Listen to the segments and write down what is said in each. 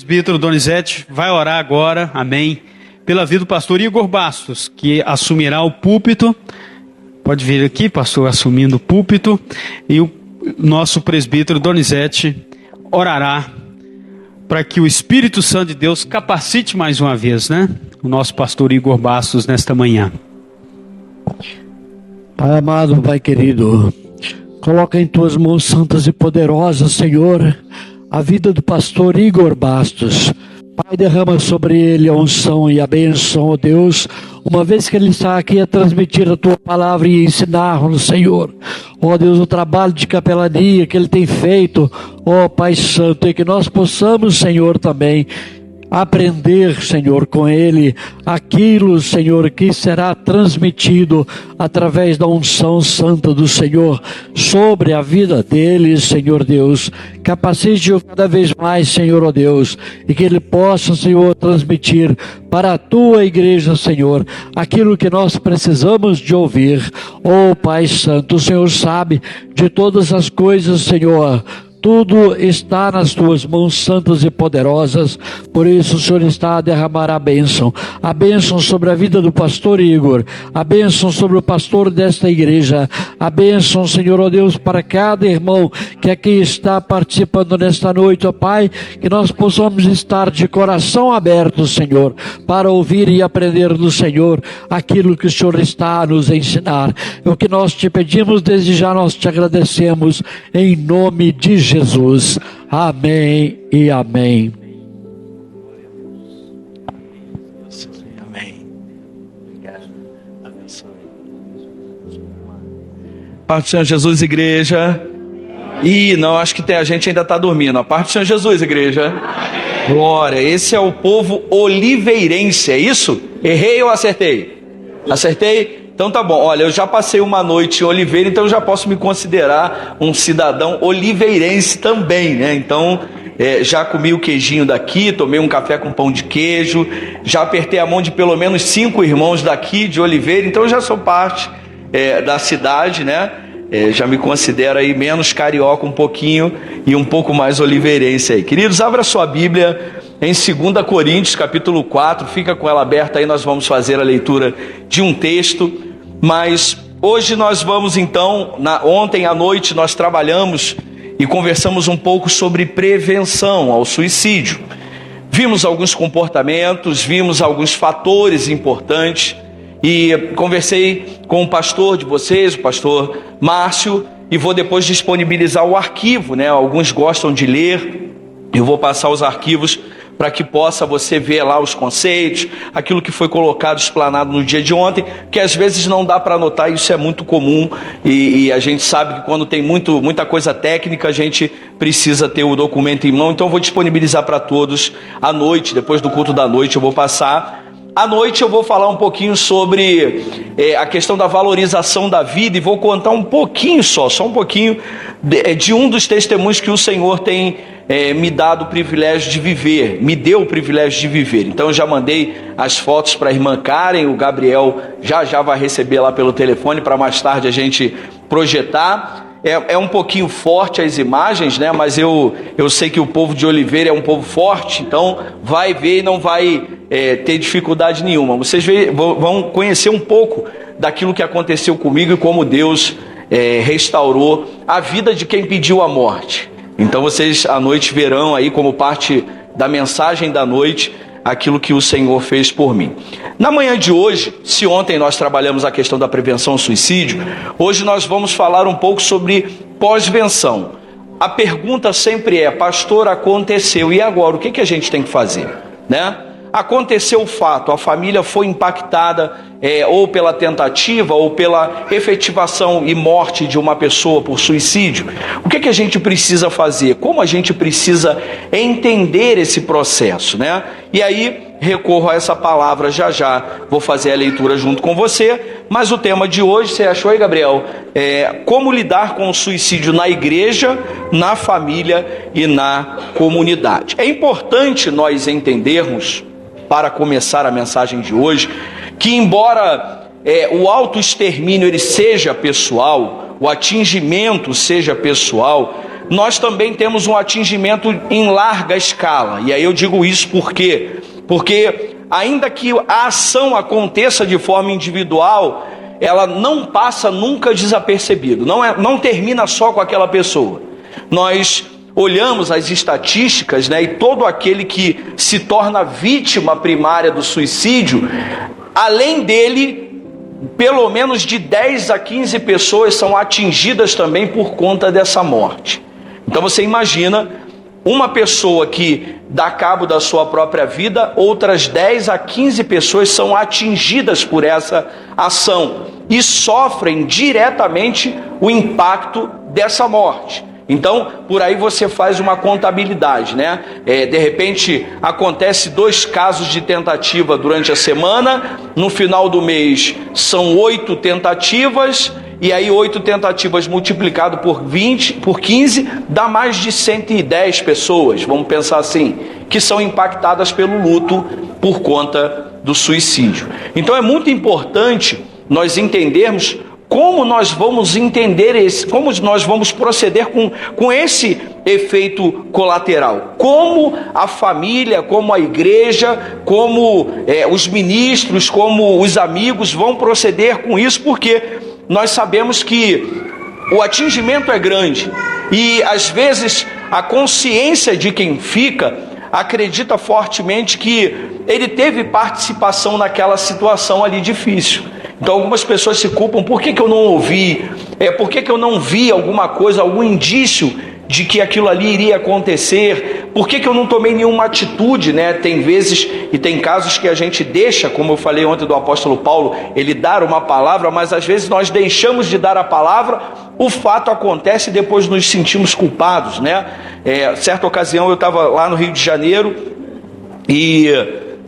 presbítero Donizete vai orar agora, amém, pela vida do pastor Igor Bastos, que assumirá o púlpito. Pode vir aqui, pastor, assumindo o púlpito. E o nosso presbítero Donizete orará para que o Espírito Santo de Deus capacite mais uma vez, né? O nosso pastor Igor Bastos nesta manhã. Pai amado, Pai querido, coloca em tuas mãos santas e poderosas, Senhor, a vida do pastor Igor Bastos. Pai, derrama sobre ele a unção e a bênção, ó Deus, uma vez que ele está aqui a transmitir a tua palavra e ensinar-nos, Senhor. Ó Deus, o trabalho de capelania que ele tem feito, ó Pai Santo, e que nós possamos, Senhor, também aprender, Senhor, com ele aquilo, Senhor, que será transmitido através da unção santa do Senhor sobre a vida dele, Senhor Deus. Capacite-o cada vez mais, Senhor, ó Deus, e que ele possa, Senhor, transmitir para a tua igreja, Senhor, aquilo que nós precisamos de ouvir. Ó Pai Santo, o Senhor sabe de todas as coisas, Senhor. Tudo está nas tuas mãos santas e poderosas. Por isso o Senhor está a derramar a bênção sobre a vida do pastor Igor, a bênção sobre o pastor desta igreja, a bênção, Senhor, ó Deus, para cada irmão que aqui está participando nesta noite, ó Pai, que nós possamos estar de coração aberto, Senhor, para ouvir e aprender do Senhor aquilo que o Senhor está a nos ensinar. É o que nós te pedimos, desde já nós te agradecemos, em nome de Jesus. Amém e amém. Amém. Obrigado. Abençoe. Paz do Senhor Jesus, igreja. Não, acho que a gente ainda está dormindo. A paz do Senhor Jesus, igreja. Amém. Glória. Esse é o povo oliveirense, é isso? Errei ou acertei? Acertei? Então tá bom, olha, eu já passei uma noite em Oliveira, então eu já posso me considerar um cidadão oliveirense também, né? Então, já comi o queijinho daqui, tomei um café com pão de queijo, já apertei a mão de pelo menos 5 irmãos daqui de Oliveira, então eu já sou parte da cidade, né? Já me considero aí menos carioca um pouquinho e um pouco mais oliveirense aí. Queridos, abra sua Bíblia em 2 Coríntios, capítulo 4, fica com ela aberta aí, nós vamos fazer a leitura de um texto, mas hoje nós vamos então, ontem à noite nós trabalhamos e conversamos um pouco sobre prevenção ao suicídio. Vimos alguns comportamentos, vimos alguns fatores importantes e conversei com o pastor de vocês, o pastor Márcio, e vou depois disponibilizar o arquivo, né? Alguns gostam de ler, eu vou passar os arquivos para que possa você ver lá os conceitos, aquilo que foi colocado, explanado no dia de ontem, que às vezes não dá para anotar, isso é muito comum, e a gente sabe que quando tem muita coisa técnica, a gente precisa ter o documento em mão, então eu vou disponibilizar para todos à noite, depois do culto da noite eu vou passar. À noite eu vou falar um pouquinho sobre a questão da valorização da vida, e vou contar um pouquinho só um pouquinho de um dos testemunhos que o Senhor tem me dado o privilégio de viver, me deu o privilégio de viver. Então eu já mandei as fotos para a irmã Karen, o Gabriel já vai receber lá pelo telefone para mais tarde a gente projetar. É um pouquinho forte as imagens, né? Mas eu sei que o povo de Oliveira é um povo forte, então vai ver e não vai ter dificuldade nenhuma. Vocês vão conhecer um pouco daquilo que aconteceu comigo e como Deus restaurou a vida de quem pediu a morte. Então vocês à noite verão aí como parte da mensagem da noite aquilo que o Senhor fez por mim. Na manhã de hoje, se ontem nós trabalhamos a questão da prevenção ao suicídio, hoje nós vamos falar um pouco sobre pós-venção. A pergunta sempre é: pastor, aconteceu, e agora? O que a gente tem que fazer? Né? Aconteceu o fato, a família foi impactada ou pela tentativa ou pela efetivação e morte de uma pessoa por suicídio. O que a gente precisa fazer? Como a gente precisa entender esse processo, né? E aí recorro a essa palavra já vou fazer a leitura junto com você, mas o tema de hoje, você achou aí, Gabriel? Como lidar com o suicídio na igreja, na família e na comunidade. É importante nós entendermos, para começar a mensagem de hoje, que embora o autoextermínio ele seja pessoal, o atingimento seja pessoal, nós também temos um atingimento em larga escala. E aí eu digo isso por quê? Porque ainda que a ação aconteça de forma individual, ela não passa nunca desapercebido, não termina só com aquela pessoa. Nós olhamos as estatísticas, né, e todo aquele que se torna vítima primária do suicídio, além dele, pelo menos de 10 a 15 pessoas são atingidas também por conta dessa morte. Então você imagina uma pessoa que dá cabo da sua própria vida, outras 10 a 15 pessoas são atingidas por essa ação e sofrem diretamente o impacto dessa morte. Então, por aí você faz uma contabilidade, né? De repente, acontece 2 casos de tentativa durante a semana, no final do mês são 8 tentativas, e aí 8 tentativas multiplicado por 15, dá mais de 110 pessoas, vamos pensar assim, que são impactadas pelo luto por conta do suicídio. Então é muito importante nós entendermos como nós vamos como nós vamos proceder com esse efeito colateral. Como a família, como a igreja, como os ministros, como os amigos vão proceder com isso, porque nós sabemos que o atingimento é grande e às vezes a consciência de quem fica acredita fortemente que ele teve participação naquela situação ali difícil. Então algumas pessoas se culpam: por que eu não ouvi? Por que eu não vi alguma coisa, algum indício de que aquilo ali iria acontecer? Por que eu não tomei nenhuma atitude, né? Tem vezes e tem casos que a gente deixa, como eu falei ontem do apóstolo Paulo, ele dar uma palavra, mas às vezes nós deixamos de dar a palavra, o fato acontece e depois nos sentimos culpados, né? Certa ocasião eu estava lá no Rio de Janeiro e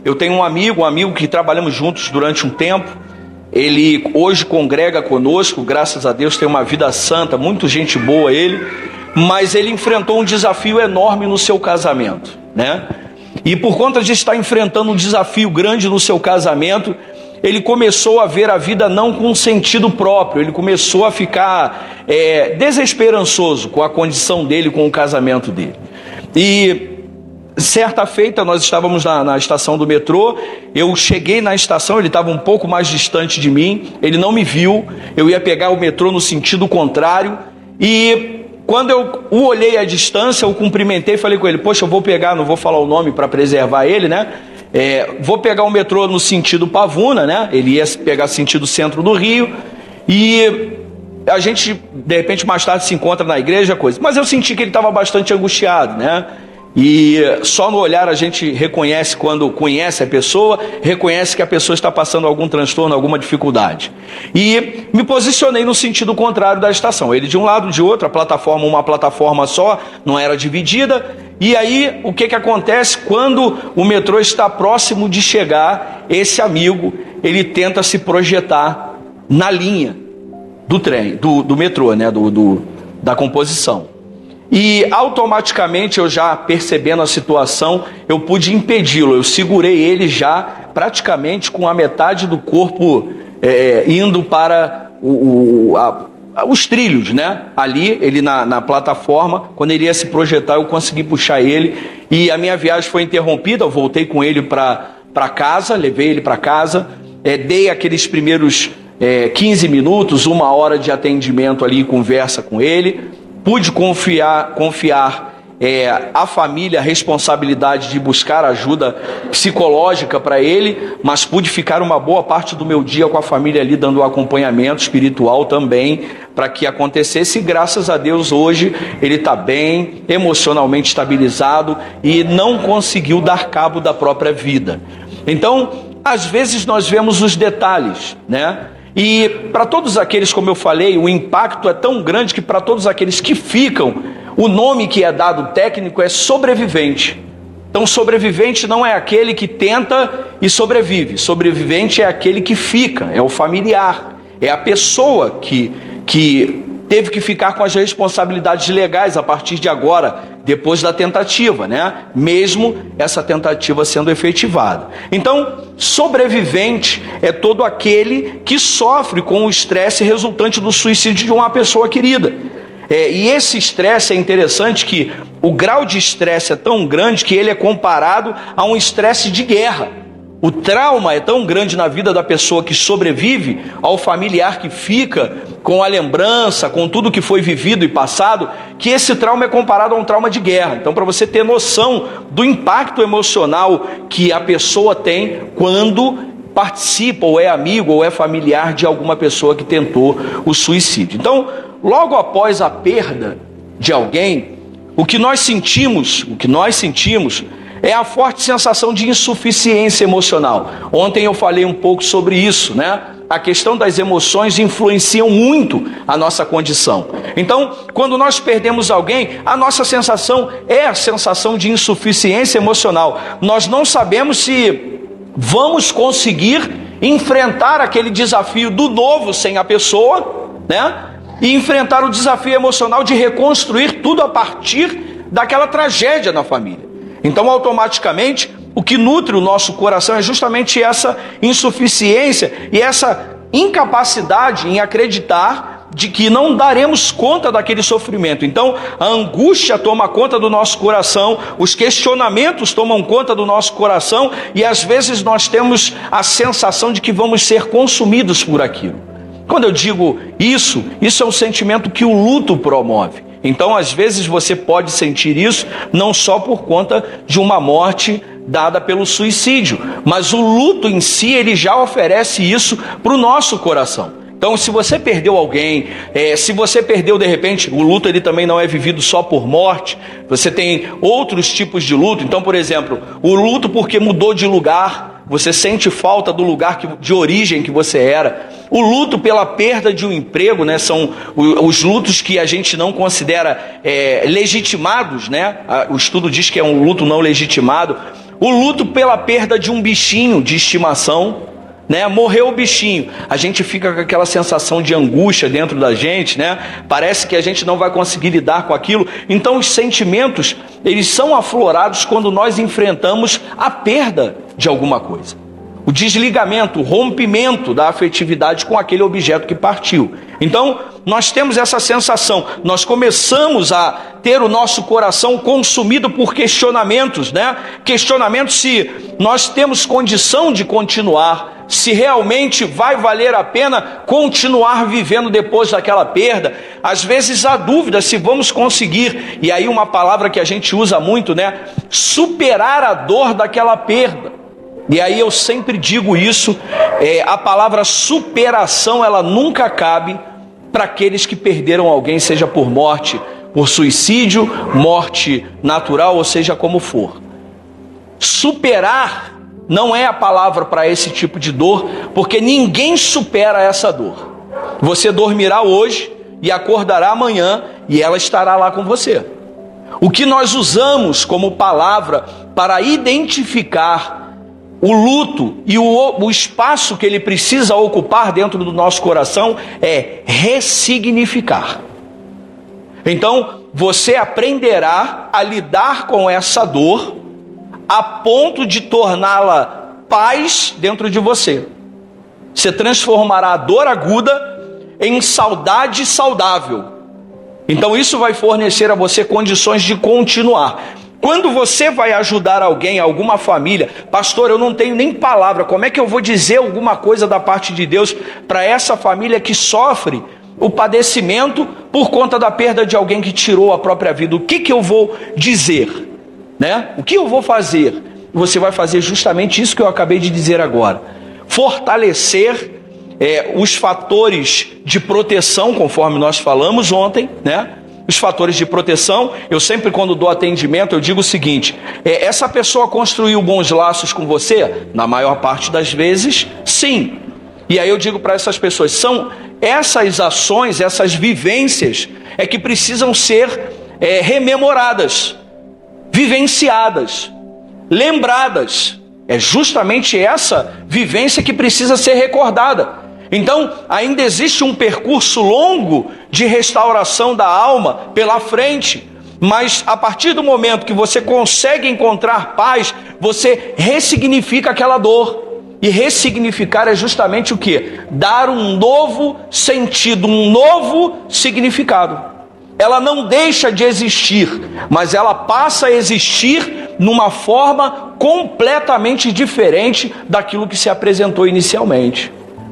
eu tenho um amigo que trabalhamos juntos durante um tempo. Ele hoje congrega conosco, graças a Deus, tem uma vida santa, muito gente boa ele, mas ele enfrentou um desafio enorme no seu casamento, né? E por conta de estar enfrentando um desafio grande no seu casamento, ele começou a ver a vida não com sentido próprio, ele começou a ficar desesperançoso com a condição dele, com o casamento dele. E certa feita, nós estávamos na estação do metrô, eu cheguei na estação, ele estava um pouco mais distante de mim, ele não me viu, eu ia pegar o metrô no sentido contrário, e quando eu o olhei à distância, eu cumprimentei e falei com ele: poxa, eu vou pegar, não vou falar o nome para preservar ele, né? Vou pegar o metrô no sentido Pavuna, né? Ele ia pegar sentido centro do Rio, e a gente, de repente, mais tarde se encontra na igreja, coisa. Mas eu senti que ele estava bastante angustiado, né? E só no olhar a gente reconhece, quando conhece a pessoa, reconhece que a pessoa está passando algum transtorno, alguma dificuldade. E me posicionei no sentido contrário da estação, ele de um lado, de outro, a plataforma, uma plataforma só, não era dividida. E aí, o que acontece? Quando o metrô está próximo de chegar, esse amigo, ele tenta se projetar na linha do trem, do metrô, né? Da composição. E automaticamente, eu já percebendo a situação, eu pude impedi-lo. Eu segurei ele já praticamente com a metade do corpo indo para os trilhos, né? Ali, ele na plataforma, quando ele ia se projetar, eu consegui puxar ele. E a minha viagem foi interrompida, eu voltei com ele para casa, levei ele para casa, dei aqueles primeiros 15 minutos, 1 hora de atendimento ali, conversa com ele. Pude confiar à família a responsabilidade de buscar ajuda psicológica para ele, mas pude ficar uma boa parte do meu dia com a família ali, dando acompanhamento espiritual também, para que acontecesse. E graças a Deus hoje ele está bem, emocionalmente estabilizado e não conseguiu dar cabo da própria vida. Então, às vezes nós vemos os detalhes, né? E para todos aqueles, como eu falei, o impacto é tão grande que para todos aqueles que ficam, o nome que é dado técnico é sobrevivente. Então sobrevivente não é aquele que tenta e sobrevive. Sobrevivente é aquele que fica, é o familiar, é a pessoa que teve que ficar com as responsabilidades legais a partir de agora, depois da tentativa, né? Mesmo essa tentativa sendo efetivada. Então, sobrevivente é todo aquele que sofre com o estresse resultante do suicídio de uma pessoa querida. E esse estresse é interessante que o grau de estresse é tão grande que ele é comparado a um estresse de guerra. O trauma é tão grande na vida da pessoa que sobrevive ao familiar que fica com a lembrança, com tudo que foi vivido e passado, que esse trauma é comparado a um trauma de guerra. Então, para você ter noção do impacto emocional que a pessoa tem quando participa, ou é amigo, ou é familiar de alguma pessoa que tentou o suicídio. Então, logo após a perda de alguém, o que nós sentimos é a forte sensação de insuficiência emocional. Ontem eu falei um pouco sobre isso, né? A questão das emoções influenciam muito a nossa condição. Então, quando nós perdemos alguém, a nossa sensação é a sensação de insuficiência emocional. Nós não sabemos se vamos conseguir enfrentar aquele desafio do novo sem a pessoa, né? E enfrentar o desafio emocional de reconstruir tudo a partir daquela tragédia na família. Então, automaticamente, o que nutre o nosso coração é justamente essa insuficiência e essa incapacidade em acreditar de que não daremos conta daquele sofrimento. Então, a angústia toma conta do nosso coração, os questionamentos tomam conta do nosso coração e às vezes nós temos a sensação de que vamos ser consumidos por aquilo. Quando eu digo isso é um sentimento que o luto promove. Então, às vezes você pode sentir isso não só por conta de uma morte dada pelo suicídio, mas o luto em si, ele já oferece isso para o nosso coração. Então, se você perdeu alguém, se você perdeu de repente, o luto ele também não é vivido só por morte, você tem outros tipos de luto. Então, por exemplo, o luto porque mudou de lugar, você sente falta do lugar de origem que você era. O luto pela perda de um emprego, né? São os lutos que a gente não considera legitimados, né? O estudo diz que é um luto não legitimado. O luto pela perda de um bichinho de estimação, né? Morreu o bichinho, a gente fica com aquela sensação de angústia dentro da gente, né? Parece que a gente não vai conseguir lidar com aquilo. Então os sentimentos, eles são aflorados quando nós enfrentamos a perda de alguma coisa, o desligamento, o rompimento da afetividade com aquele objeto que partiu. Então nós temos essa sensação, nós começamos a ter o nosso coração consumido por questionamentos, né? Questionamentos se nós temos condição de continuar, se realmente vai valer a pena continuar vivendo depois daquela perda. Às vezes há dúvida se vamos conseguir, e aí uma palavra que a gente usa muito, né? Superar a dor daquela perda. E aí eu sempre digo isso, a palavra superação, ela nunca cabe para aqueles que perderam alguém, seja por morte, por suicídio, morte natural, ou seja como for. Superar não é a palavra para esse tipo de dor, porque ninguém supera essa dor. Você dormirá hoje e acordará amanhã e ela estará lá com você. O que nós usamos como palavra para identificar o luto e o espaço que ele precisa ocupar dentro do nosso coração é ressignificar. Então, você aprenderá a lidar com essa dor a ponto de torná-la paz dentro de você. Você transformará a dor aguda em saudade saudável. Então isso vai fornecer a você condições de continuar. Quando você vai ajudar alguém, alguma família, pastor, eu não tenho nem palavra, como é que eu vou dizer alguma coisa da parte de Deus para essa família que sofre o padecimento por conta da perda de alguém que tirou a própria vida? O que eu vou dizer? Né? O que eu vou fazer? Você vai fazer justamente isso que eu acabei de dizer agora. Fortalecer os fatores de proteção, conforme nós falamos ontem, né? Os fatores de proteção. Eu sempre, quando dou atendimento, eu digo o seguinte: essa pessoa construiu bons laços com você? Na maior parte das vezes, sim. E aí eu digo para essas pessoas, são essas ações, essas vivências que precisam ser rememoradas, vivenciadas, lembradas. É justamente essa vivência que precisa ser recordada. Então, ainda existe um percurso longo de restauração da alma pela frente, mas a partir do momento que você consegue encontrar paz, você ressignifica aquela dor. E ressignificar é justamente o quê? Dar um novo sentido, um novo significado. ela não deixa de existir, mas ela passa a existir numa forma completamente diferente daquilo que se apresentou inicialmente.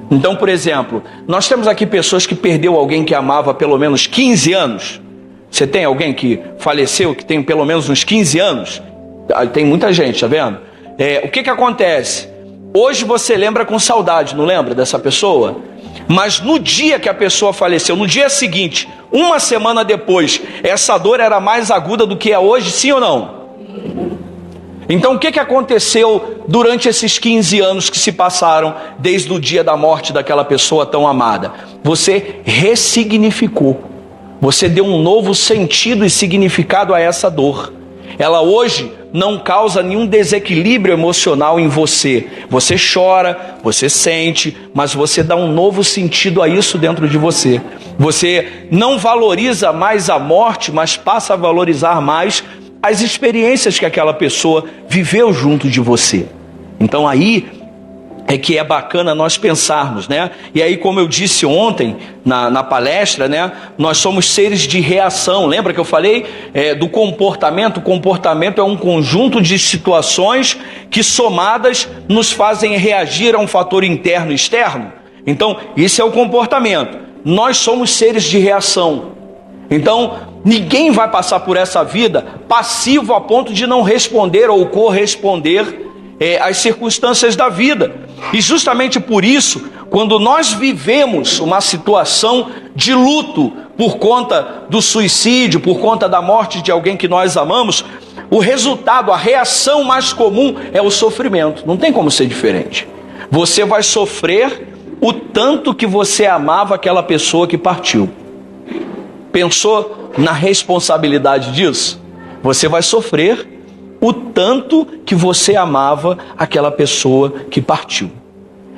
Então, por exemplo, nós temos aqui pessoas que perdeu alguém que amava há pelo menos 15 anos. Você tem alguém que faleceu, que tem pelo menos uns 15 anos? Tem muita gente, tá vendo? O que acontece? Hoje você lembra com saudade, não lembra dessa pessoa? Mas no dia que a pessoa faleceu, no dia seguinte, uma semana depois, essa dor era mais aguda do que é hoje, sim ou não? Então o que aconteceu durante esses 15 anos que se passaram desde o dia da morte daquela pessoa tão amada? Você ressignificou, você deu um novo sentido e significado a essa dor. Ela hoje não causa nenhum desequilíbrio emocional em você. Você chora, você sente, mas você dá um novo sentido a isso dentro de você. Você não valoriza mais a morte, mas passa a valorizar mais as experiências que aquela pessoa viveu junto de você. Então aí é que é bacana nós pensarmos, né? E aí, como eu disse ontem na palestra, né? Nós somos seres de reação. Lembra que eu falei do comportamento? O comportamento é um conjunto de situações que somadas nos fazem reagir a um fator interno e externo. Então, isso é o comportamento. Nós somos seres de reação. Então, ninguém vai passar por essa vida passivo a ponto de não responder ou corresponder às circunstâncias da vida. E justamente por isso, quando nós vivemos uma situação de luto por conta do suicídio, por conta da morte de alguém que nós amamos, o resultado, a reação mais comum é o sofrimento. Não tem como ser diferente. Você vai sofrer o tanto que você amava aquela pessoa que partiu. Pensou na responsabilidade disso? Você vai sofrer o tanto que você amava aquela pessoa que partiu.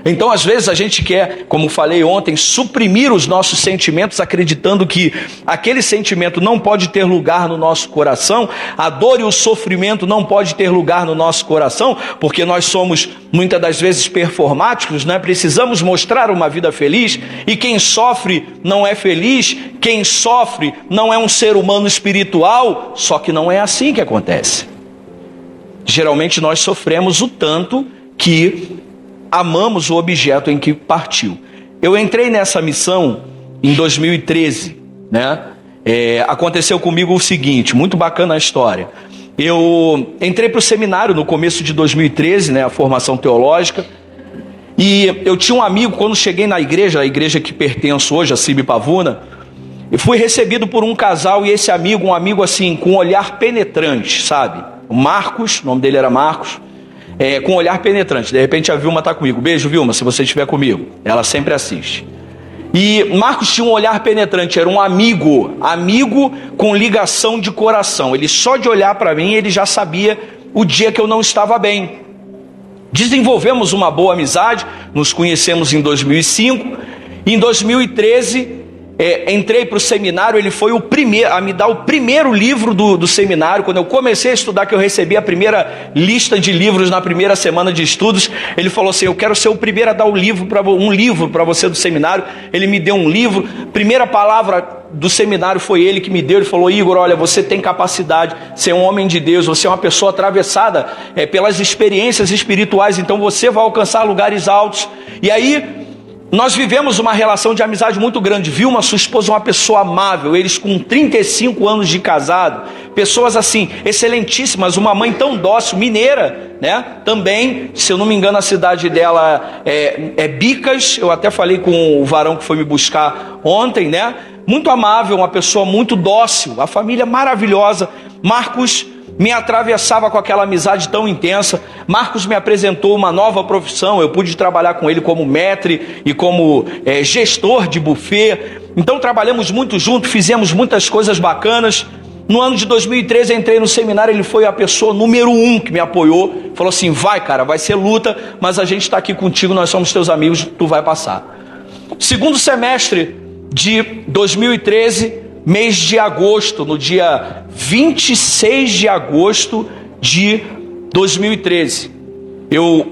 Então, às vezes, a gente quer, como falei ontem, suprimir os nossos sentimentos, acreditando que aquele sentimento não pode ter lugar no nosso coração, a dor e o sofrimento não pode ter lugar no nosso coração, porque nós somos, muitas das vezes, performáticos, né? Precisamos mostrar uma vida feliz, e quem sofre não é feliz, quem sofre não é um ser humano espiritual, só que não é assim que acontece. Geralmente nós sofremos o tanto que amamos o objeto em que partiu. Eu entrei nessa missão em 2013, né? Aconteceu comigo o seguinte, muito bacana a história. Eu entrei para o seminário no começo de 2013, né? A formação teológica. E eu tinha um amigo, quando cheguei na igreja, a igreja que pertenço hoje, a CIB Pavuna, eu fui recebido por um casal, e esse amigo, um amigo assim, com um olhar penetrante, sabe? O Marcos, o nome dele era Marcos, com um olhar penetrante. De repente a Vilma está comigo. Beijo, Vilma, se você estiver comigo. Ela sempre assiste. E Marcos tinha um olhar penetrante, era um amigo com ligação de coração. Ele só de olhar para mim, ele já sabia o dia que eu não estava bem. Desenvolvemos uma boa amizade, nos conhecemos em 2005. Em 2013... entrei para o seminário, ele foi o primeiro a me dar o primeiro livro do seminário. Quando eu comecei a estudar, que eu recebi a primeira lista de livros na primeira semana de estudos, ele falou assim: eu quero ser o primeiro a dar um livro para você do seminário. Ele me deu um livro, primeira palavra do seminário foi ele que me deu. Ele falou: Igor, olha, você tem capacidade, você é um homem de Deus, você é uma pessoa atravessada pelas experiências espirituais, então você vai alcançar lugares altos. E aí nós vivemos uma relação de amizade muito grande. Vilma, sua esposa, é uma pessoa amável. Eles com 35 anos de casado. Pessoas assim, excelentíssimas. Uma mãe tão dócil, mineira, né? Também, se eu não me engano, a cidade dela é Bicas. Eu até falei com o varão que foi me buscar ontem, né? Muito amável, uma pessoa muito dócil. A família maravilhosa. Marcos me atravessava com aquela amizade tão intensa. Marcos me apresentou uma nova profissão. Eu pude trabalhar com ele como maître e como gestor de buffet. Então trabalhamos muito junto, fizemos muitas coisas bacanas. No ano de 2013 entrei no seminário, ele foi a pessoa número 1 que me apoiou. Falou assim: vai cara, vai ser luta, mas a gente está aqui contigo, nós somos teus amigos, tu vai passar. Segundo semestre de 2013, mês de agosto, no dia 26 de agosto de 2013.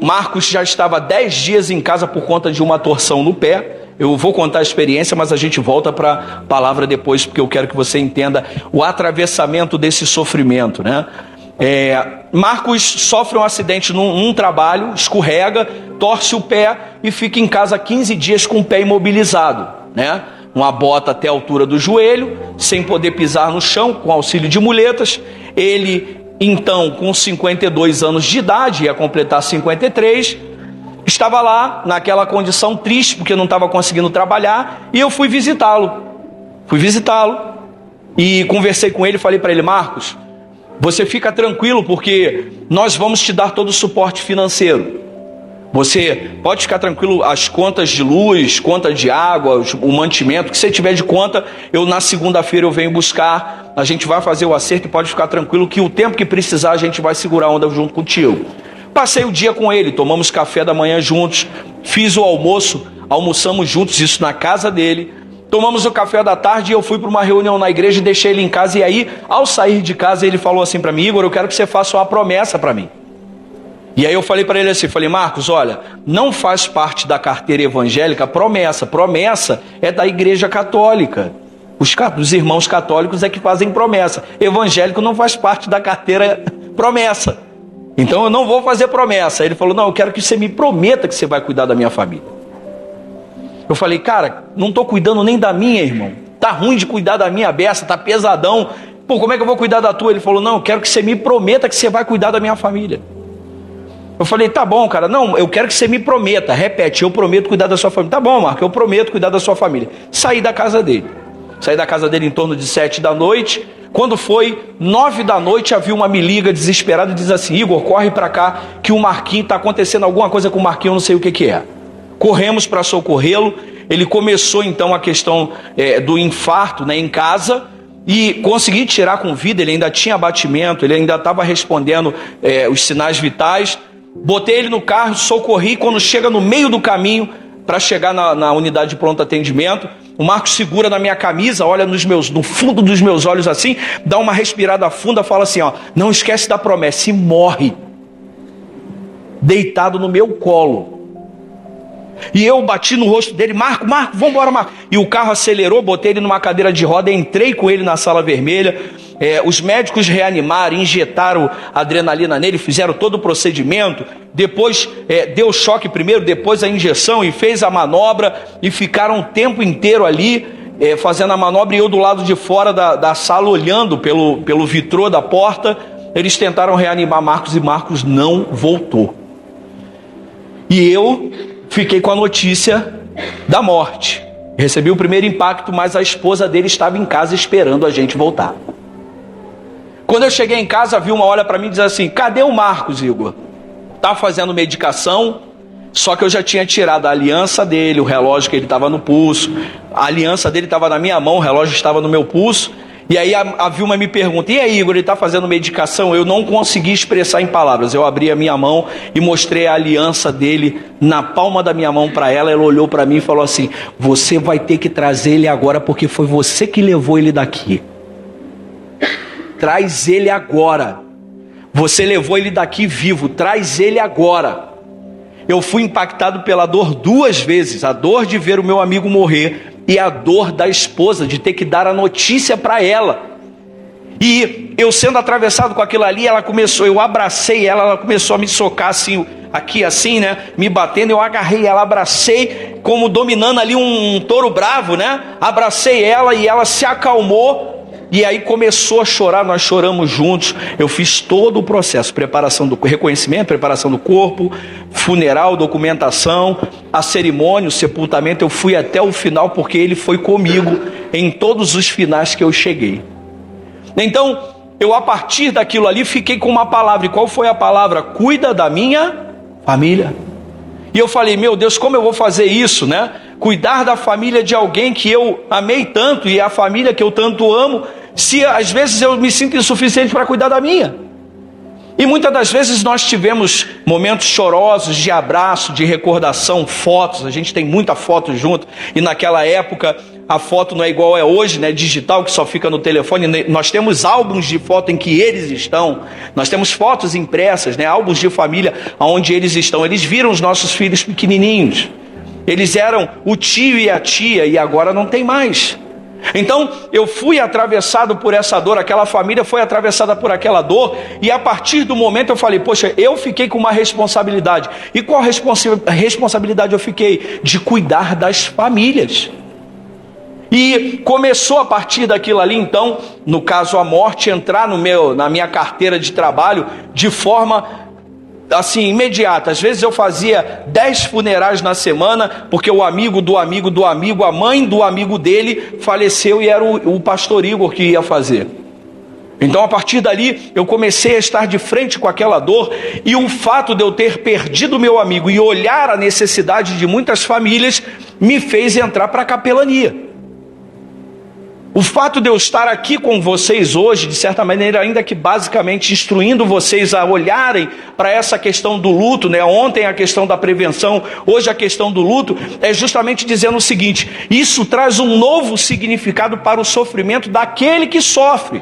Marcos já estava 10 dias em casa por conta de uma torção no pé. Eu vou contar a experiência, mas a gente volta para a palavra depois, porque eu quero que você entenda o atravessamento desse sofrimento, né? Marcos sofre um acidente num trabalho, escorrega, torce o pé e fica em casa 15 dias com o pé imobilizado, né? Uma bota até a altura do joelho, sem poder pisar no chão, com auxílio de muletas. Ele, então, com 52 anos de idade, ia completar 53, estava lá naquela condição triste, porque não estava conseguindo trabalhar, e eu fui visitá-lo. E conversei com ele, falei para ele: Marcos, você fica tranquilo, porque nós vamos te dar todo o suporte financeiro. Você pode ficar tranquilo, as contas de luz, conta de água, o mantimento, que você tiver de conta, na segunda-feira eu venho buscar, a gente vai fazer o acerto e pode ficar tranquilo que o tempo que precisar a gente vai segurar a onda junto contigo. Passei o dia com ele, tomamos café da manhã juntos, fiz o almoço, almoçamos juntos, isso na casa dele, tomamos o café da tarde e eu fui para uma reunião na igreja e deixei ele em casa. E aí, ao sair de casa, ele falou assim para mim: Igor, eu quero que você faça uma promessa para mim. E aí eu falei para ele assim, Marcos, olha, não faz parte da carteira evangélica promessa é da igreja católica. Os irmãos católicos é que fazem promessa, evangélico não faz parte da carteira promessa, então eu não vou fazer promessa. Ele falou: não, eu quero que você me prometa que você vai cuidar da minha família. Eu falei: cara, não estou cuidando nem da minha, irmão, tá ruim de cuidar da minha beça, tá pesadão, pô, como é que eu vou cuidar da tua? Ele falou: não, eu quero que você me prometa que você vai cuidar da minha família. Eu falei: tá bom, cara, não, eu quero que você me prometa, repete, eu prometo cuidar da sua família. Tá bom, Marco, eu prometo cuidar da sua família. Saí da casa dele em torno de 7 da noite, quando foi 9 da noite, a Vilma me liga desesperada e diz assim: Igor, corre pra cá, que o Marquinho, tá acontecendo alguma coisa com o Marquinho, eu não sei o que é. Corremos para socorrê-lo, ele começou então a questão do infarto, né, em casa, e consegui tirar com vida, ele ainda tinha abatimento, ele ainda estava respondendo os sinais vitais. Botei ele no carro, socorri. Quando chega no meio do caminho, para chegar na unidade de pronto atendimento, o Marcos segura na minha camisa, olha no fundo dos meus olhos assim, dá uma respirada funda, fala assim: ó, não esquece da promessa, e morre, deitado no meu colo. E eu bati no rosto dele: Marco, vamos embora, Marco. E o carro acelerou, botei ele numa cadeira de roda, entrei com ele na sala vermelha. Os médicos reanimaram, injetaram adrenalina nele, fizeram todo o procedimento. Depois deu choque primeiro, depois a injeção, e fez a manobra. E ficaram o tempo inteiro ali fazendo a manobra, e eu do lado de fora da sala olhando pelo vitrô da porta. Eles tentaram reanimar Marcos e Marcos não voltou. E eu fiquei com a notícia da morte. Recebi o primeiro impacto, mas a esposa dele estava em casa esperando a gente voltar. Quando eu cheguei em casa, a Vilma olha para mim e diz assim: cadê o Marcos, Igor? Tá fazendo medicação, só que eu já tinha tirado a aliança dele, o relógio que ele estava no pulso, a aliança dele estava na minha mão, o relógio estava no meu pulso. E aí a Vilma me pergunta: e aí, Igor, ele está fazendo medicação? Eu não consegui expressar em palavras, eu abri a minha mão e mostrei a aliança dele na palma da minha mão para ela. Ela olhou para mim e falou assim: você vai ter que trazer ele agora, porque foi você que levou ele daqui. Traz ele agora. Você levou ele daqui vivo, traz ele agora. Eu fui impactado pela dor 2 vezes, a dor de ver o meu amigo morrer e a dor da esposa de ter que dar a notícia para ela. E eu sendo atravessado com aquilo ali, eu abracei ela, ela começou a me socar assim, aqui assim, né, me batendo. Eu agarrei ela, abracei, como dominando ali um touro bravo, né, abracei ela e ela se acalmou. E aí começou a chorar, nós choramos juntos. Eu fiz todo o processo, preparação do reconhecimento, preparação do corpo, funeral, documentação, a cerimônia, o sepultamento. Eu fui até o final, porque ele foi comigo em todos os finais que eu cheguei. Então, eu a partir daquilo ali fiquei com uma palavra. E qual foi a palavra? Cuida da minha família. E eu falei: meu Deus, como eu vou fazer isso, né? Cuidar da família de alguém que eu amei tanto, e a família que eu tanto amo, se às vezes eu me sinto insuficiente para cuidar da minha. E muitas das vezes nós tivemos momentos chorosos de abraço, de recordação, fotos. A gente tem muita foto junto, e naquela época a foto não é igual é hoje, né, digital, que só fica no telefone. Nós temos álbuns de foto em que eles estão, nós temos fotos impressas, né, álbuns de família onde eles estão. Eles viram os nossos filhos pequenininhos, Eles eram o tio e a tia e agora não tem mais. Então eu fui atravessado por essa dor, aquela família foi atravessada por aquela dor, e a partir do momento eu falei, poxa, eu fiquei com uma responsabilidade. E qual responsabilidade eu fiquei? De cuidar das famílias. E começou a partir daquilo ali, então, no caso a morte, entrar na minha carteira de trabalho de forma assim, imediata. Às vezes eu fazia 10 funerais na semana, porque o amigo do amigo do amigo, a mãe do amigo dele faleceu e era o pastor Igor que ia fazer. Então a partir dali eu comecei a estar de frente com aquela dor, e o fato de eu ter perdido meu amigo e olhar a necessidade de muitas famílias me fez entrar para a capelania. O fato de eu estar aqui com vocês hoje, de certa maneira, ainda que basicamente instruindo vocês a olharem para essa questão do luto, né? Ontem a questão da prevenção, hoje a questão do luto, é justamente dizendo o seguinte: isso traz um novo significado para o sofrimento daquele que sofre.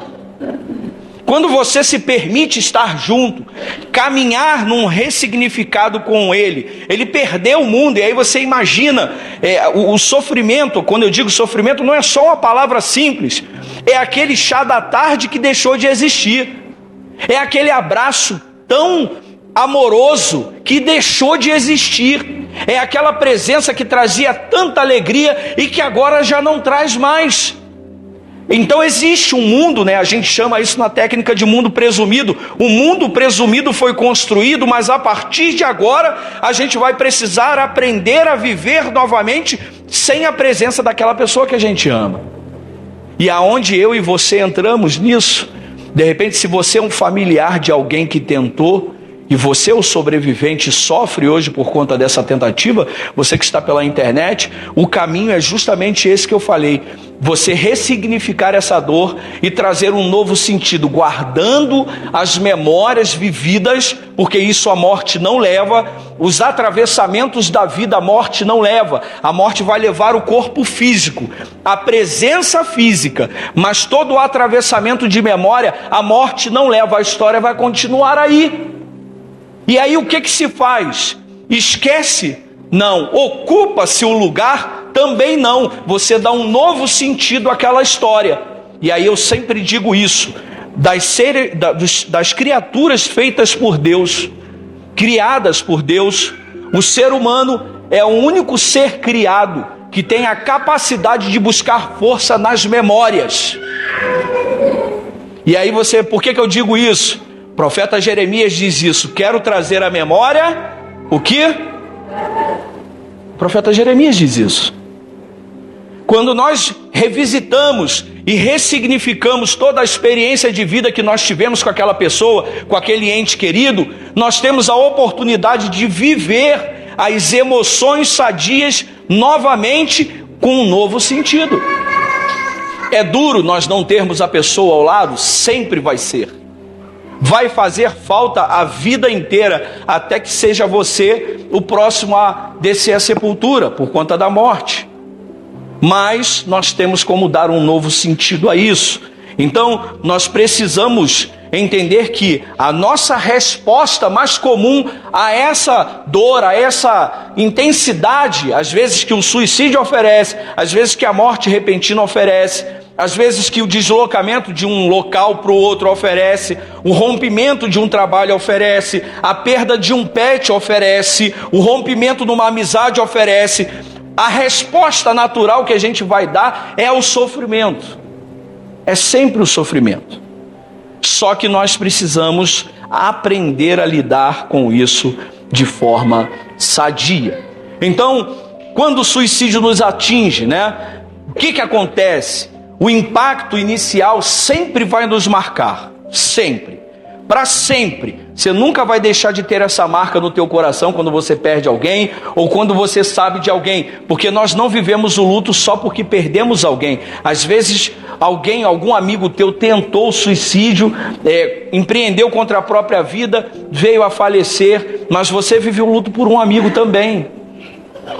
Quando você se permite estar junto, caminhar num ressignificado com ele perdeu o mundo, e aí você imagina o sofrimento. Quando eu digo sofrimento, não é só uma palavra simples, é aquele chá da tarde que deixou de existir, é aquele abraço tão amoroso que deixou de existir, é aquela presença que trazia tanta alegria e que agora já não traz mais. Então existe um mundo, né? A gente chama isso na técnica de mundo presumido. O mundo presumido foi construído, mas a partir de agora a gente vai precisar aprender a viver novamente sem a presença daquela pessoa que a gente ama. E aonde eu e você entramos nisso? De repente, se você é um familiar de alguém que tentou, e você, o sobrevivente, sofre hoje por conta dessa tentativa, você que está pela internet, o caminho é justamente esse que eu falei: você ressignificar essa dor e trazer um novo sentido, guardando as memórias vividas, porque isso a morte não leva, os atravessamentos da vida a morte não leva, a morte vai levar o corpo físico, a presença física, mas todo o atravessamento de memória a morte não leva, a história vai continuar aí. E aí o que se faz? Esquece? Não. Ocupa-se o lugar? Também não. Você dá um novo sentido àquela história. E aí eu sempre digo isso: das criaturas feitas por Deus, criadas por Deus, o ser humano é o único ser criado que tem a capacidade de buscar força nas memórias. E aí por que eu digo isso? O profeta Jeremias diz isso: quero trazer à memória o quê? O profeta Jeremias diz isso. Quando nós revisitamos e ressignificamos toda a experiência de vida que nós tivemos com aquela pessoa, com aquele ente querido, nós temos a oportunidade de viver as emoções sadias novamente com um novo sentido. É duro nós não termos a pessoa ao lado? Sempre vai ser. Vai fazer falta a vida inteira, até que seja você o próximo a descer à sepultura por conta da morte. Mas nós temos como dar um novo sentido a isso. Então nós precisamos entender que a nossa resposta mais comum a essa dor, a essa intensidade, às vezes que o suicídio oferece, às vezes que a morte repentina oferece, às vezes que o deslocamento de um local para o outro oferece, o rompimento de um trabalho oferece, a perda de um pet oferece, o rompimento de uma amizade oferece. A resposta natural que a gente vai dar é o sofrimento. É sempre o sofrimento. Só que nós precisamos aprender a lidar com isso de forma sadia. Então, quando o suicídio nos atinge, né? O que acontece? O impacto inicial sempre vai nos marcar, sempre, para sempre. Você nunca vai deixar de ter essa marca no teu coração quando você perde alguém ou quando você sabe de alguém, porque nós não vivemos o luto só porque perdemos alguém. Às vezes algum amigo teu tentou o suicídio, empreendeu contra a própria vida, veio a falecer, mas você viveu o luto por um amigo também.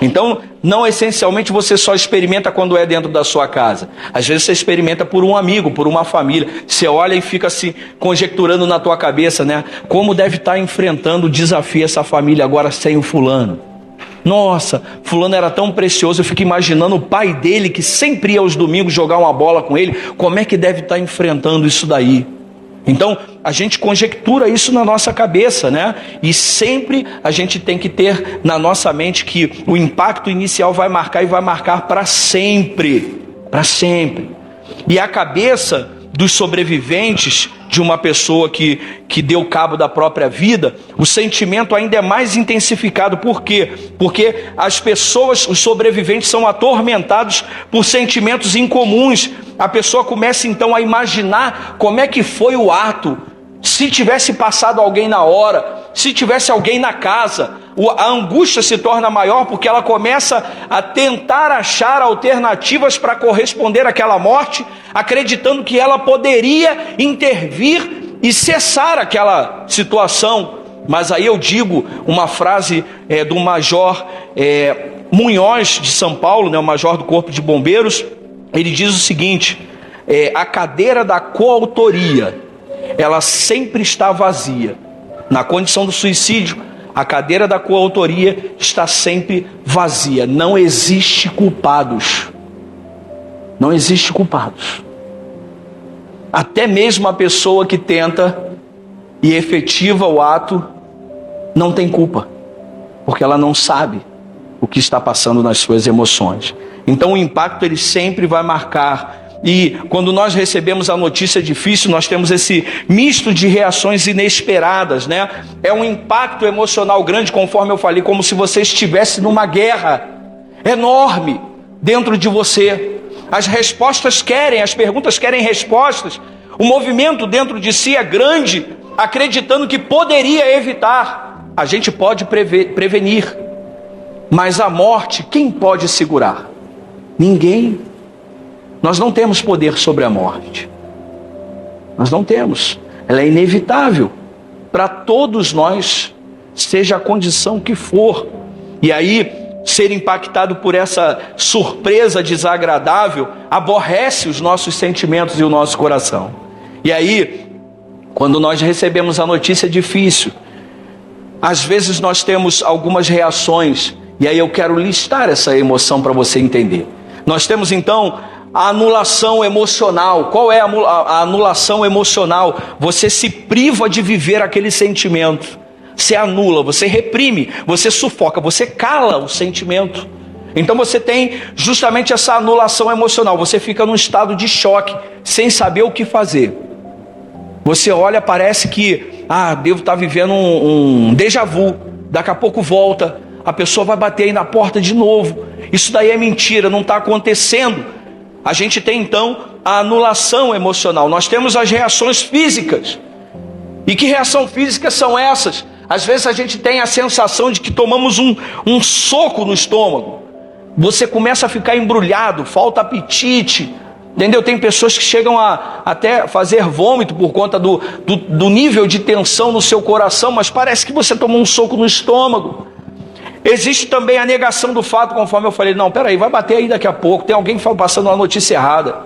Então, não essencialmente você só experimenta quando é dentro da sua casa. Às vezes você experimenta por um amigo, por uma família. Você olha e fica assim, conjecturando na tua cabeça, né? Como deve estar enfrentando o desafio essa família agora sem o fulano? Nossa, fulano era tão precioso. Eu fico imaginando o pai dele, que sempre ia aos domingos jogar uma bola com ele, como é que deve estar enfrentando isso daí? Então, a gente conjectura isso na nossa cabeça, né? E sempre a gente tem que ter na nossa mente que o impacto inicial vai marcar e vai marcar para sempre. Para sempre. E a cabeça dos sobreviventes de uma pessoa que deu cabo da própria vida, o sentimento ainda é mais intensificado. Por quê? Porque as pessoas, os sobreviventes, são atormentados por sentimentos incomuns. A pessoa começa então a imaginar como é que foi o ato, se tivesse passado alguém na hora, se tivesse alguém na casa. A angústia se torna maior porque ela começa a tentar achar alternativas para corresponder àquela morte, acreditando que ela poderia intervir e cessar aquela situação. Mas aí eu digo uma frase do Major Munhoz de São Paulo, né, o Major do Corpo de Bombeiros. Ele diz o seguinte: a cadeira da coautoria, ela sempre está vazia. Na condição do suicídio, a cadeira da coautoria está sempre vazia. Não existe culpados. Não existe culpados. Até mesmo a pessoa que tenta e efetiva o ato não tem culpa, porque ela não sabe o que está passando nas suas emoções. Então o impacto ele sempre vai marcar. E quando nós recebemos a notícia difícil, nós temos esse misto de reações inesperadas, né? É um impacto emocional grande, conforme eu falei, como se você estivesse numa guerra enorme dentro de você. As perguntas querem respostas. O movimento dentro de si é grande, acreditando que poderia evitar. A gente pode prevenir, mas a morte, quem pode segurar? Ninguém. Nós não temos poder sobre a morte. Nós não temos. Ela é inevitável para todos nós, seja a condição que for. E aí, ser impactado por essa surpresa desagradável aborrece os nossos sentimentos e o nosso coração. E aí, quando nós recebemos a notícia difícil, às vezes nós temos algumas reações, e aí eu quero listar essa emoção para você entender. Nós temos então a anulação emocional. Qual é a anulação emocional? Você se priva de viver aquele sentimento. Você anula, você reprime, você sufoca, você cala o sentimento. Então você tem justamente essa anulação emocional. Você fica num estado de choque, sem saber o que fazer. Você olha, parece que devo estar vivendo um déjà vu. Daqui a pouco volta, a pessoa vai bater aí na porta de novo. Isso daí é mentira, não está acontecendo. A gente tem então a anulação emocional. Nós temos as reações físicas. E que reação físicas são essas? Às vezes a gente tem a sensação de que tomamos um soco no estômago. Você começa a ficar embrulhado, falta apetite. Entendeu? Tem pessoas que chegam a até fazer vômito por conta do nível de tensão no seu coração, mas parece que você tomou um soco no estômago. Existe também a negação do fato, conforme eu falei, não, peraí, vai bater aí daqui a pouco, tem alguém passando uma notícia errada.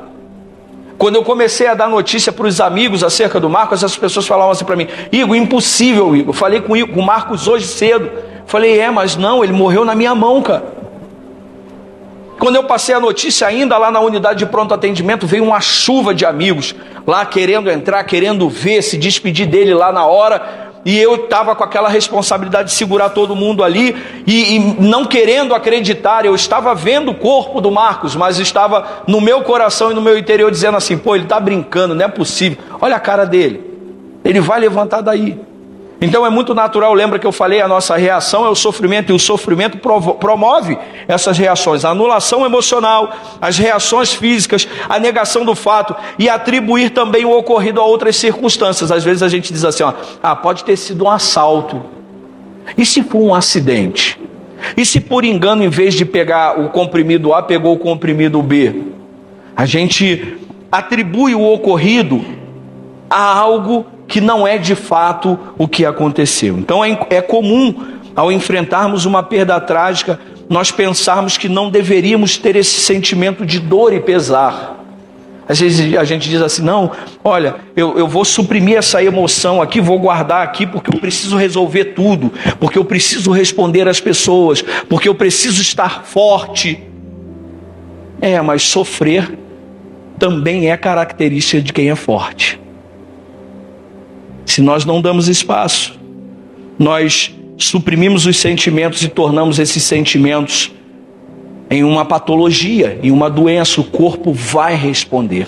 Quando eu comecei a dar notícia para os amigos acerca do Marcos, essas pessoas falavam assim para mim: Igor, impossível, Igor. Falei com o Marcos hoje cedo. Falei, mas não, ele morreu na minha mão, cara. Quando eu passei a notícia ainda lá na unidade de pronto atendimento, veio uma chuva de amigos lá querendo entrar, querendo ver, se despedir dele lá na hora. E eu estava com aquela responsabilidade de segurar todo mundo ali e não querendo acreditar. Eu estava vendo o corpo do Marcos, mas estava no meu coração e no meu interior dizendo assim: pô, ele está brincando, não é possível. Olha a cara dele, ele vai levantar daí. Então é muito natural, lembra que eu falei, a nossa reação é o sofrimento, e o sofrimento promove essas reações, a anulação emocional, as reações físicas, a negação do fato, e atribuir também o ocorrido a outras circunstâncias. Às vezes a gente diz assim, pode ter sido um assalto. E se for um acidente? E se por engano, em vez de pegar o comprimido A, pegou o comprimido B? A gente atribui o ocorrido a algo que não é de fato o que aconteceu. Então é comum, ao enfrentarmos uma perda trágica, nós pensarmos que não deveríamos ter esse sentimento de dor e pesar. Às vezes a gente diz assim, não, olha, eu vou suprimir essa emoção aqui, vou guardar aqui porque eu preciso resolver tudo, porque eu preciso responder às pessoas, porque eu preciso estar forte. Mas sofrer também é característica de quem é forte. Se nós não damos espaço, nós suprimimos os sentimentos e tornamos esses sentimentos em uma patologia, em uma doença. O corpo vai responder.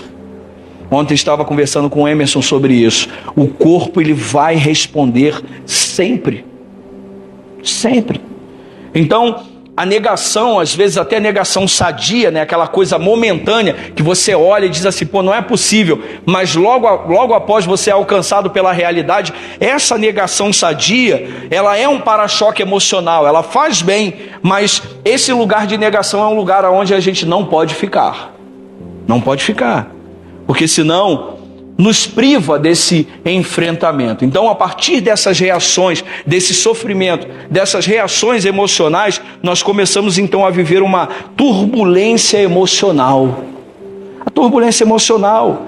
Ontem estava conversando com o Emerson sobre isso. O corpo, ele vai responder sempre. Sempre. Então, a negação, às vezes até a negação sadia, né? Aquela coisa momentânea, que você olha e diz assim, pô, não é possível. Mas logo após você é alcançado pela realidade, essa negação sadia, ela é um para-choque emocional, ela faz bem, mas esse lugar de negação é um lugar onde a gente não pode ficar. Não pode ficar, porque senão nos priva desse enfrentamento. Então, a partir dessas reações, desse sofrimento, dessas reações emocionais, nós começamos então a viver uma turbulência emocional. A turbulência emocional.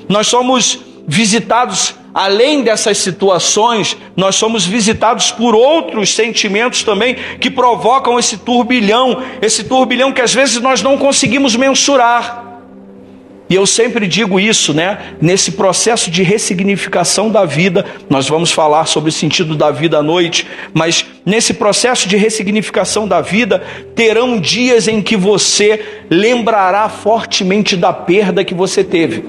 Nós somos visitados, além dessas situações, nós somos visitados por outros sentimentos também que provocam esse turbilhão que às vezes nós não conseguimos mensurar. E eu sempre digo isso, né? Nesse processo de ressignificação da vida, nós vamos falar sobre o sentido da vida à noite, mas nesse processo de ressignificação da vida, terão dias em que você lembrará fortemente da perda que você teve.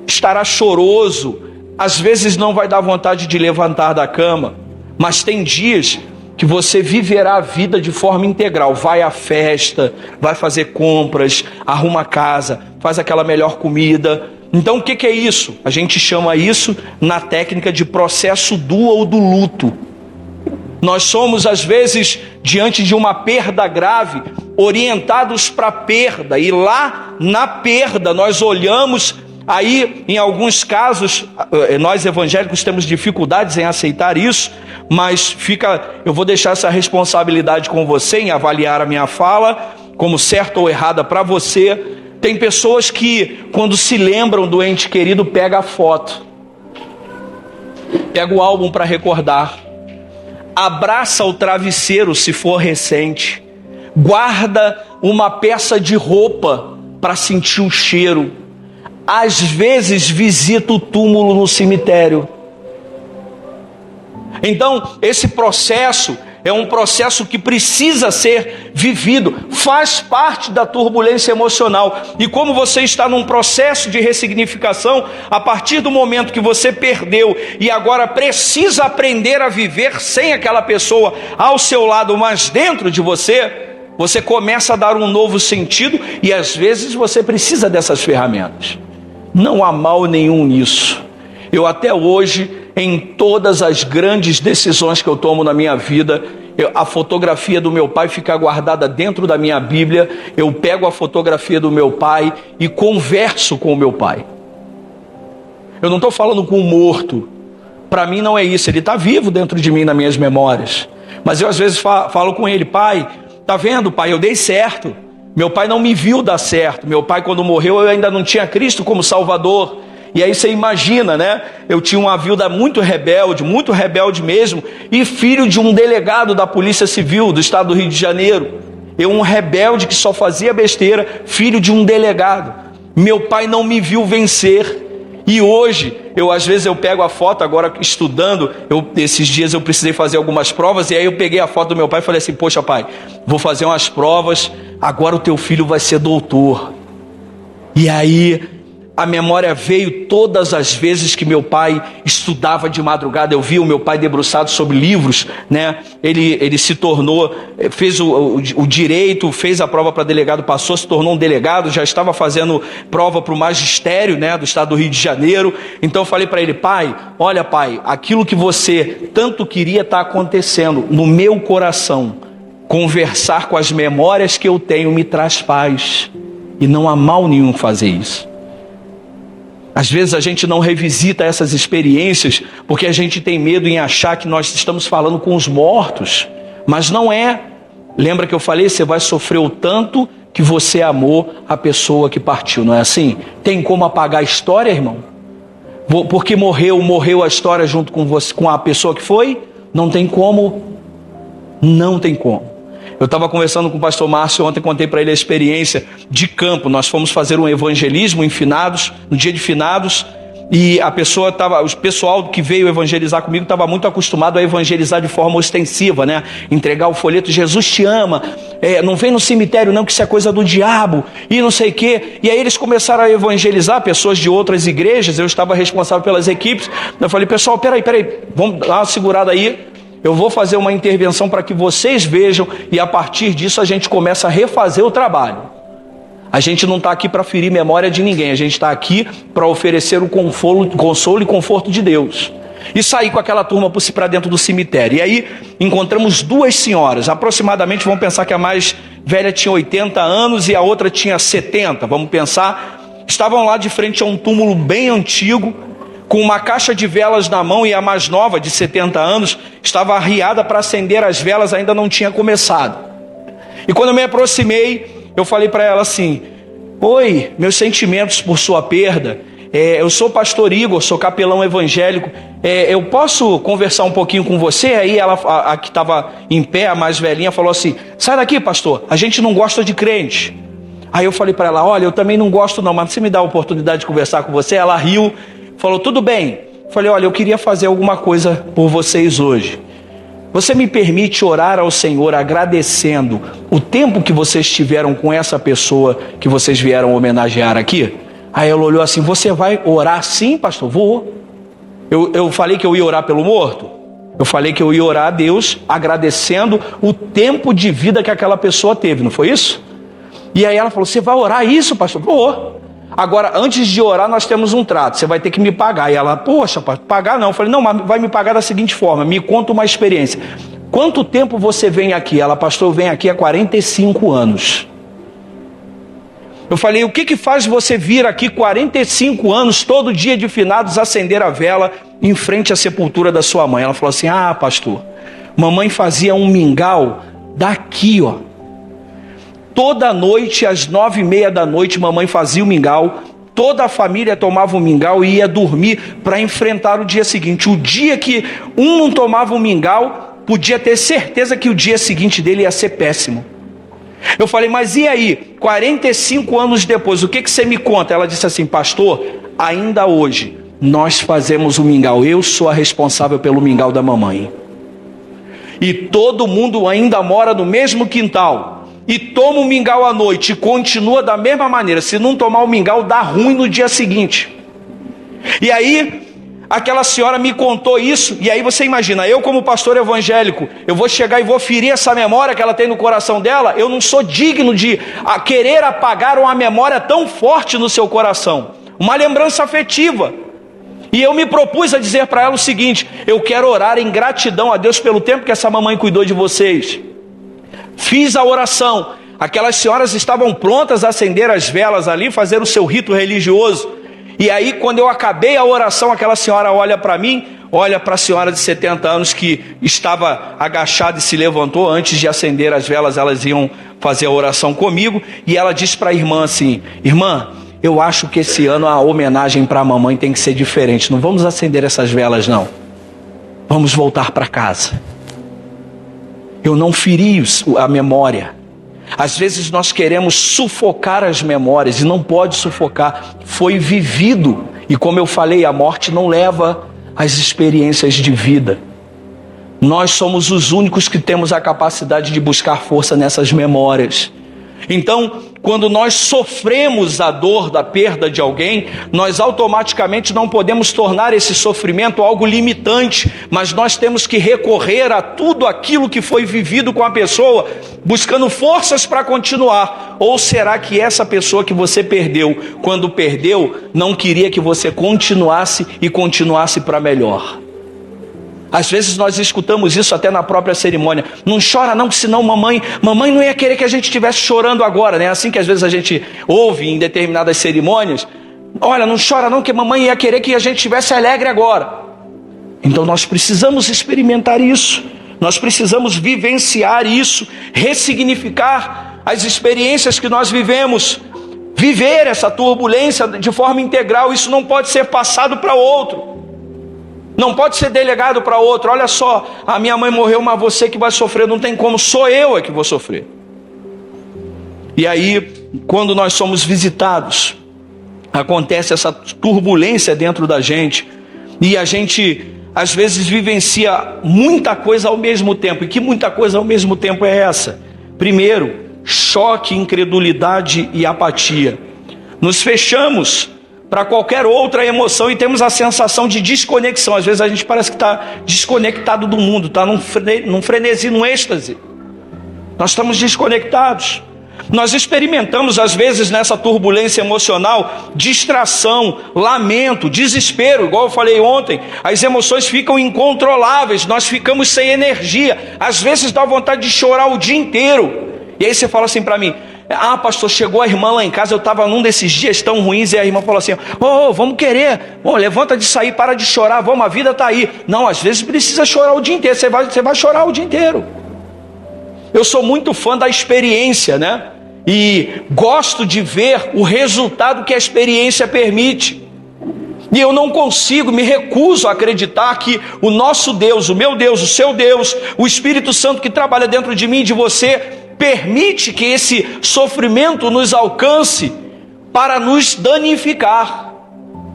Estará choroso, às vezes não vai dar vontade de levantar da cama, mas tem dias que você viverá a vida de forma integral. Vai à festa, vai fazer compras, arruma a casa, faz aquela melhor comida. Então o que é isso? A gente chama isso na técnica de processo do ou do luto. Nós somos às vezes, diante de uma perda grave, orientados para a perda. E lá na perda nós olhamos. Aí, em alguns casos, nós evangélicos temos dificuldades em aceitar isso, mas eu vou deixar essa responsabilidade com você em avaliar a minha fala, como certa ou errada para você. Tem pessoas que, quando se lembram do ente querido, pega a foto, pega o álbum para recordar, abraça o travesseiro se for recente, guarda uma peça de roupa para sentir o cheiro. Às vezes visita o túmulo no cemitério. Então, esse processo é um processo que precisa ser vivido, faz parte da turbulência emocional. E como você está num processo de ressignificação, a partir do momento que você perdeu e agora precisa aprender a viver sem aquela pessoa ao seu lado, mas dentro de você começa a dar um novo sentido e às vezes você precisa dessas ferramentas. Não há mal nenhum nisso. Eu até hoje, em todas as grandes decisões que eu tomo na minha vida, a fotografia do meu pai fica guardada dentro da minha Bíblia. Eu pego a fotografia do meu pai e converso com o meu pai. Eu não estou falando com um morto. Para mim não é isso. Ele está vivo dentro de mim, nas minhas memórias. Mas eu às vezes falo com ele, pai, tá vendo, pai, eu dei certo. Meu pai não me viu dar certo. Meu pai, quando morreu, eu ainda não tinha Cristo como Salvador. E aí você imagina, né? Eu tinha uma vida muito rebelde mesmo, e filho de um delegado da Polícia Civil do estado do Rio de Janeiro. Eu, um rebelde que só fazia besteira, filho de um delegado. Meu pai não me viu vencer. E hoje, às vezes eu pego a foto, agora estudando, esses dias eu precisei fazer algumas provas, e aí eu peguei a foto do meu pai e falei assim, poxa pai, vou fazer umas provas, agora o teu filho vai ser doutor. E aí a memória veio todas as vezes que meu pai estudava de madrugada. Eu vi o meu pai debruçado sobre livros, né? Ele se tornou, fez o direito, fez a prova para delegado, passou, se tornou um delegado, já estava fazendo prova para o magistério, né, do estado do Rio de Janeiro. Então eu falei para ele, pai, olha pai, aquilo que você tanto queria está acontecendo no meu coração. Conversar com as memórias que eu tenho me traz paz, e não há mal nenhum fazer isso. Às vezes a gente não revisita essas experiências porque a gente tem medo em achar que nós estamos falando com os mortos, mas não é. Lembra que eu falei, você vai sofrer o tanto que você amou a pessoa que partiu, não é assim? Tem como apagar a história, irmão? Porque morreu a história junto com você, com a pessoa que foi? Não tem como. Não tem como. Eu estava conversando com o pastor Márcio ontem, contei para ele a experiência de campo. Nós fomos fazer um evangelismo em Finados, no dia de Finados, e o pessoal que veio evangelizar comigo estava muito acostumado a evangelizar de forma ostensiva, né? Entregar o folheto, Jesus te ama, não vem no cemitério não, que isso é coisa do diabo, e não sei o quê. E aí eles começaram a evangelizar pessoas de outras igrejas. Eu estava responsável pelas equipes. Eu falei, pessoal, peraí, vamos dar uma segurada aí. Eu vou fazer uma intervenção para que vocês vejam, e a partir disso a gente começa a refazer o trabalho. A gente não está aqui para ferir memória de ninguém, a gente está aqui para oferecer o consolo e conforto de Deus. E sair com aquela turma para dentro do cemitério. E aí encontramos duas senhoras, aproximadamente, vamos pensar que a mais velha tinha 80 anos e a outra tinha 70, vamos pensar. Estavam lá de frente a um túmulo bem antigo, com uma caixa de velas na mão, e a mais nova, de 70 anos, estava arriada para acender as velas, ainda não tinha começado. E quando eu me aproximei, eu falei para ela assim: oi, meus sentimentos por sua perda, eu sou pastor Igor, sou capelão evangélico, eu posso conversar um pouquinho com você? Aí ela, a que estava em pé, a mais velhinha, falou assim: sai daqui, pastor, a gente não gosta de crente. Aí eu falei para ela: olha, eu também não gosto não, mas você me dá a oportunidade de conversar com você? Ela riu, falou: tudo bem. Falei: olha, eu queria fazer alguma coisa por vocês hoje. Você me permite orar ao Senhor agradecendo o tempo que vocês tiveram com essa pessoa que vocês vieram homenagear aqui? Aí ela olhou assim: você vai orar? Sim, pastor, vou. Eu falei que eu ia orar pelo morto? Eu falei que eu ia orar a Deus agradecendo o tempo de vida que aquela pessoa teve, não foi isso? E aí ela falou: você vai orar isso, pastor? Vou. Agora, antes de orar, nós temos um trato, você vai ter que me pagar. E ela: poxa, pagar não. Eu falei: não, mas vai me pagar da seguinte forma, me conta uma experiência. Quanto tempo você vem aqui? Ela: pastor, eu venho aqui há 45 anos. Eu falei: o que faz você vir aqui 45 anos, todo dia de finados, acender a vela em frente à sepultura da sua mãe? Ela falou assim: ah, pastor, mamãe fazia um mingau daqui, ó. Toda noite, às 9h30 da noite, mamãe fazia o mingau, toda a família tomava o mingau e ia dormir para enfrentar o dia seguinte. O dia que um não tomava o mingau, podia ter certeza que o dia seguinte dele ia ser péssimo. Eu falei: mas e aí, 45 anos depois, o que você me conta? Ela disse assim: pastor, ainda hoje nós fazemos o mingau, eu sou a responsável pelo mingau da mamãe. E todo mundo ainda mora no mesmo quintal. E toma o mingau à noite e continua da mesma maneira. Se não tomar o mingau, dá ruim no dia seguinte. E aí, aquela senhora me contou isso. E aí você imagina, eu como pastor evangélico, eu vou chegar e vou ferir essa memória que ela tem no coração dela? Eu não sou digno de querer apagar uma memória tão forte no seu coração. Uma lembrança afetiva. E eu me propus a dizer para ela o seguinte: eu quero orar em gratidão a Deus pelo tempo que essa mamãe cuidou de vocês. Fiz a oração, aquelas senhoras estavam prontas a acender as velas ali, fazer o seu rito religioso. E aí, quando eu acabei a oração, aquela senhora olha para mim, olha para a senhora de 70 anos que estava agachada e se levantou. Antes de acender as velas, elas iam fazer a oração comigo, e ela disse para a irmã assim: irmã, eu acho que esse ano a homenagem para a mamãe tem que ser diferente, não vamos acender essas velas não, vamos voltar para casa. Eu não feri a memória. Às vezes nós queremos sufocar as memórias, e não pode sufocar. Foi vivido. E como eu falei, a morte não leva às experiências de vida. Nós somos os únicos que temos a capacidade de buscar força nessas memórias. Então, quando nós sofremos a dor da perda de alguém, nós automaticamente não podemos tornar esse sofrimento algo limitante, mas nós temos que recorrer a tudo aquilo que foi vivido com a pessoa, buscando forças para continuar. Ou será que essa pessoa que você perdeu, quando perdeu, não queria que você continuasse e continuasse para melhor? Às vezes nós escutamos isso até na própria cerimônia: não chora não, porque senão mamãe não ia querer que a gente estivesse chorando agora, né? Assim que às vezes a gente ouve em determinadas cerimônias: olha, não chora não, que mamãe ia querer que a gente estivesse alegre agora. Então nós precisamos experimentar isso, nós precisamos vivenciar isso, ressignificar as experiências que nós vivemos, viver essa turbulência de forma integral. Isso não pode ser passado para outro, não pode ser delegado para outro. Olha só, a minha mãe morreu, mas você que vai sofrer. Não tem como, sou eu que vou sofrer. E aí, quando nós somos visitados, acontece essa turbulência dentro da gente, e a gente às vezes vivencia muita coisa ao mesmo tempo. E que muita coisa ao mesmo tempo é essa? Primeiro, choque, incredulidade e apatia. Nos fechamos para qualquer outra emoção e temos a sensação de desconexão. Às vezes a gente parece que está desconectado do mundo, está num frenesi, num êxtase. Nós estamos desconectados. Nós experimentamos às vezes nessa turbulência emocional distração, lamento, desespero. Igual eu falei ontem, as emoções ficam incontroláveis, nós ficamos sem energia. Às vezes dá vontade de chorar o dia inteiro. E aí você fala assim para mim: ah, pastor, chegou a irmã lá em casa, eu estava num desses dias tão ruins, e a irmã falou assim: vamos querer, levanta de sair, para de chorar, vamos, a vida está aí. Não, às vezes precisa chorar o dia inteiro, você vai chorar o dia inteiro. Eu sou muito fã da experiência, né? E gosto de ver o resultado que a experiência permite. E eu não consigo, me recuso a acreditar que o nosso Deus, o meu Deus, o seu Deus, o Espírito Santo que trabalha dentro de mim e de você, permite que esse sofrimento nos alcance para nos danificar.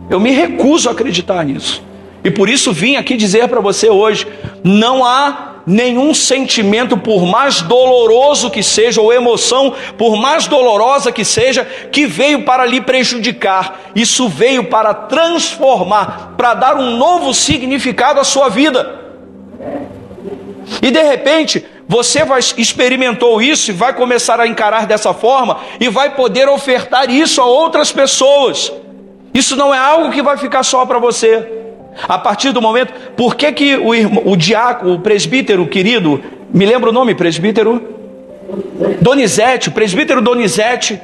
Eu me recuso a acreditar nisso. E por isso vim aqui dizer para você hoje: não há nenhum sentimento, por mais doloroso que seja, ou emoção, por mais dolorosa que seja, que veio para lhe prejudicar. Isso veio para transformar, para dar um novo significado à sua vida. E de repente você experimentou isso e vai começar a encarar dessa forma, e vai poder ofertar isso a outras pessoas. Isso não é algo que vai ficar só para você. A partir do momento, por que o diácono, o presbítero querido, me lembra o nome, presbítero? Donizete, o presbítero Donizete.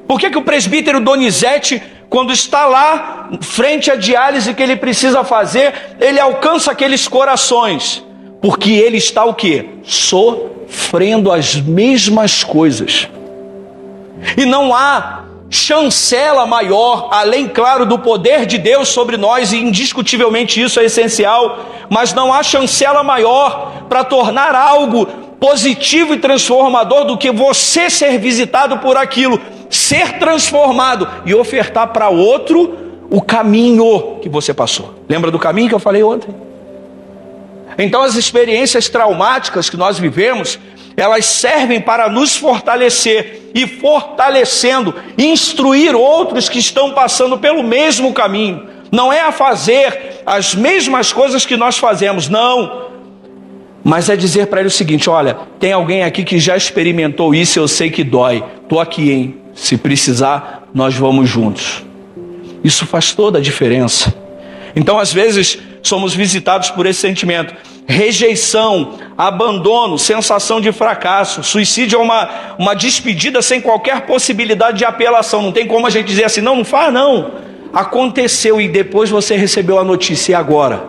Por que o presbítero Donizete, quando está lá, frente à diálise que ele precisa fazer, ele alcança aqueles corações? Porque ele está o quê? Sofrendo as mesmas coisas. E não há chancela maior, além, claro, do poder de Deus sobre nós, e indiscutivelmente isso é essencial, mas não há chancela maior para tornar algo positivo e transformador do que você ser visitado por aquilo, ser transformado e ofertar para outro o caminho que você passou. Lembra do caminho que eu falei ontem? Então as experiências traumáticas que nós vivemos, elas servem para nos fortalecer, e fortalecendo, instruir outros que estão passando pelo mesmo caminho. Não é a fazer as mesmas coisas que nós fazemos, não. Mas é dizer para ele o seguinte: olha, tem alguém aqui que já experimentou isso, eu sei que dói. Estou aqui, hein? Se precisar, nós vamos juntos. Isso faz toda a diferença. Então, às vezes, somos visitados por esse sentimento: rejeição, abandono, sensação de fracasso. Suicídio é uma despedida sem qualquer possibilidade de apelação. Não tem como a gente dizer assim: não faz não. Aconteceu e depois você recebeu a notícia, e agora?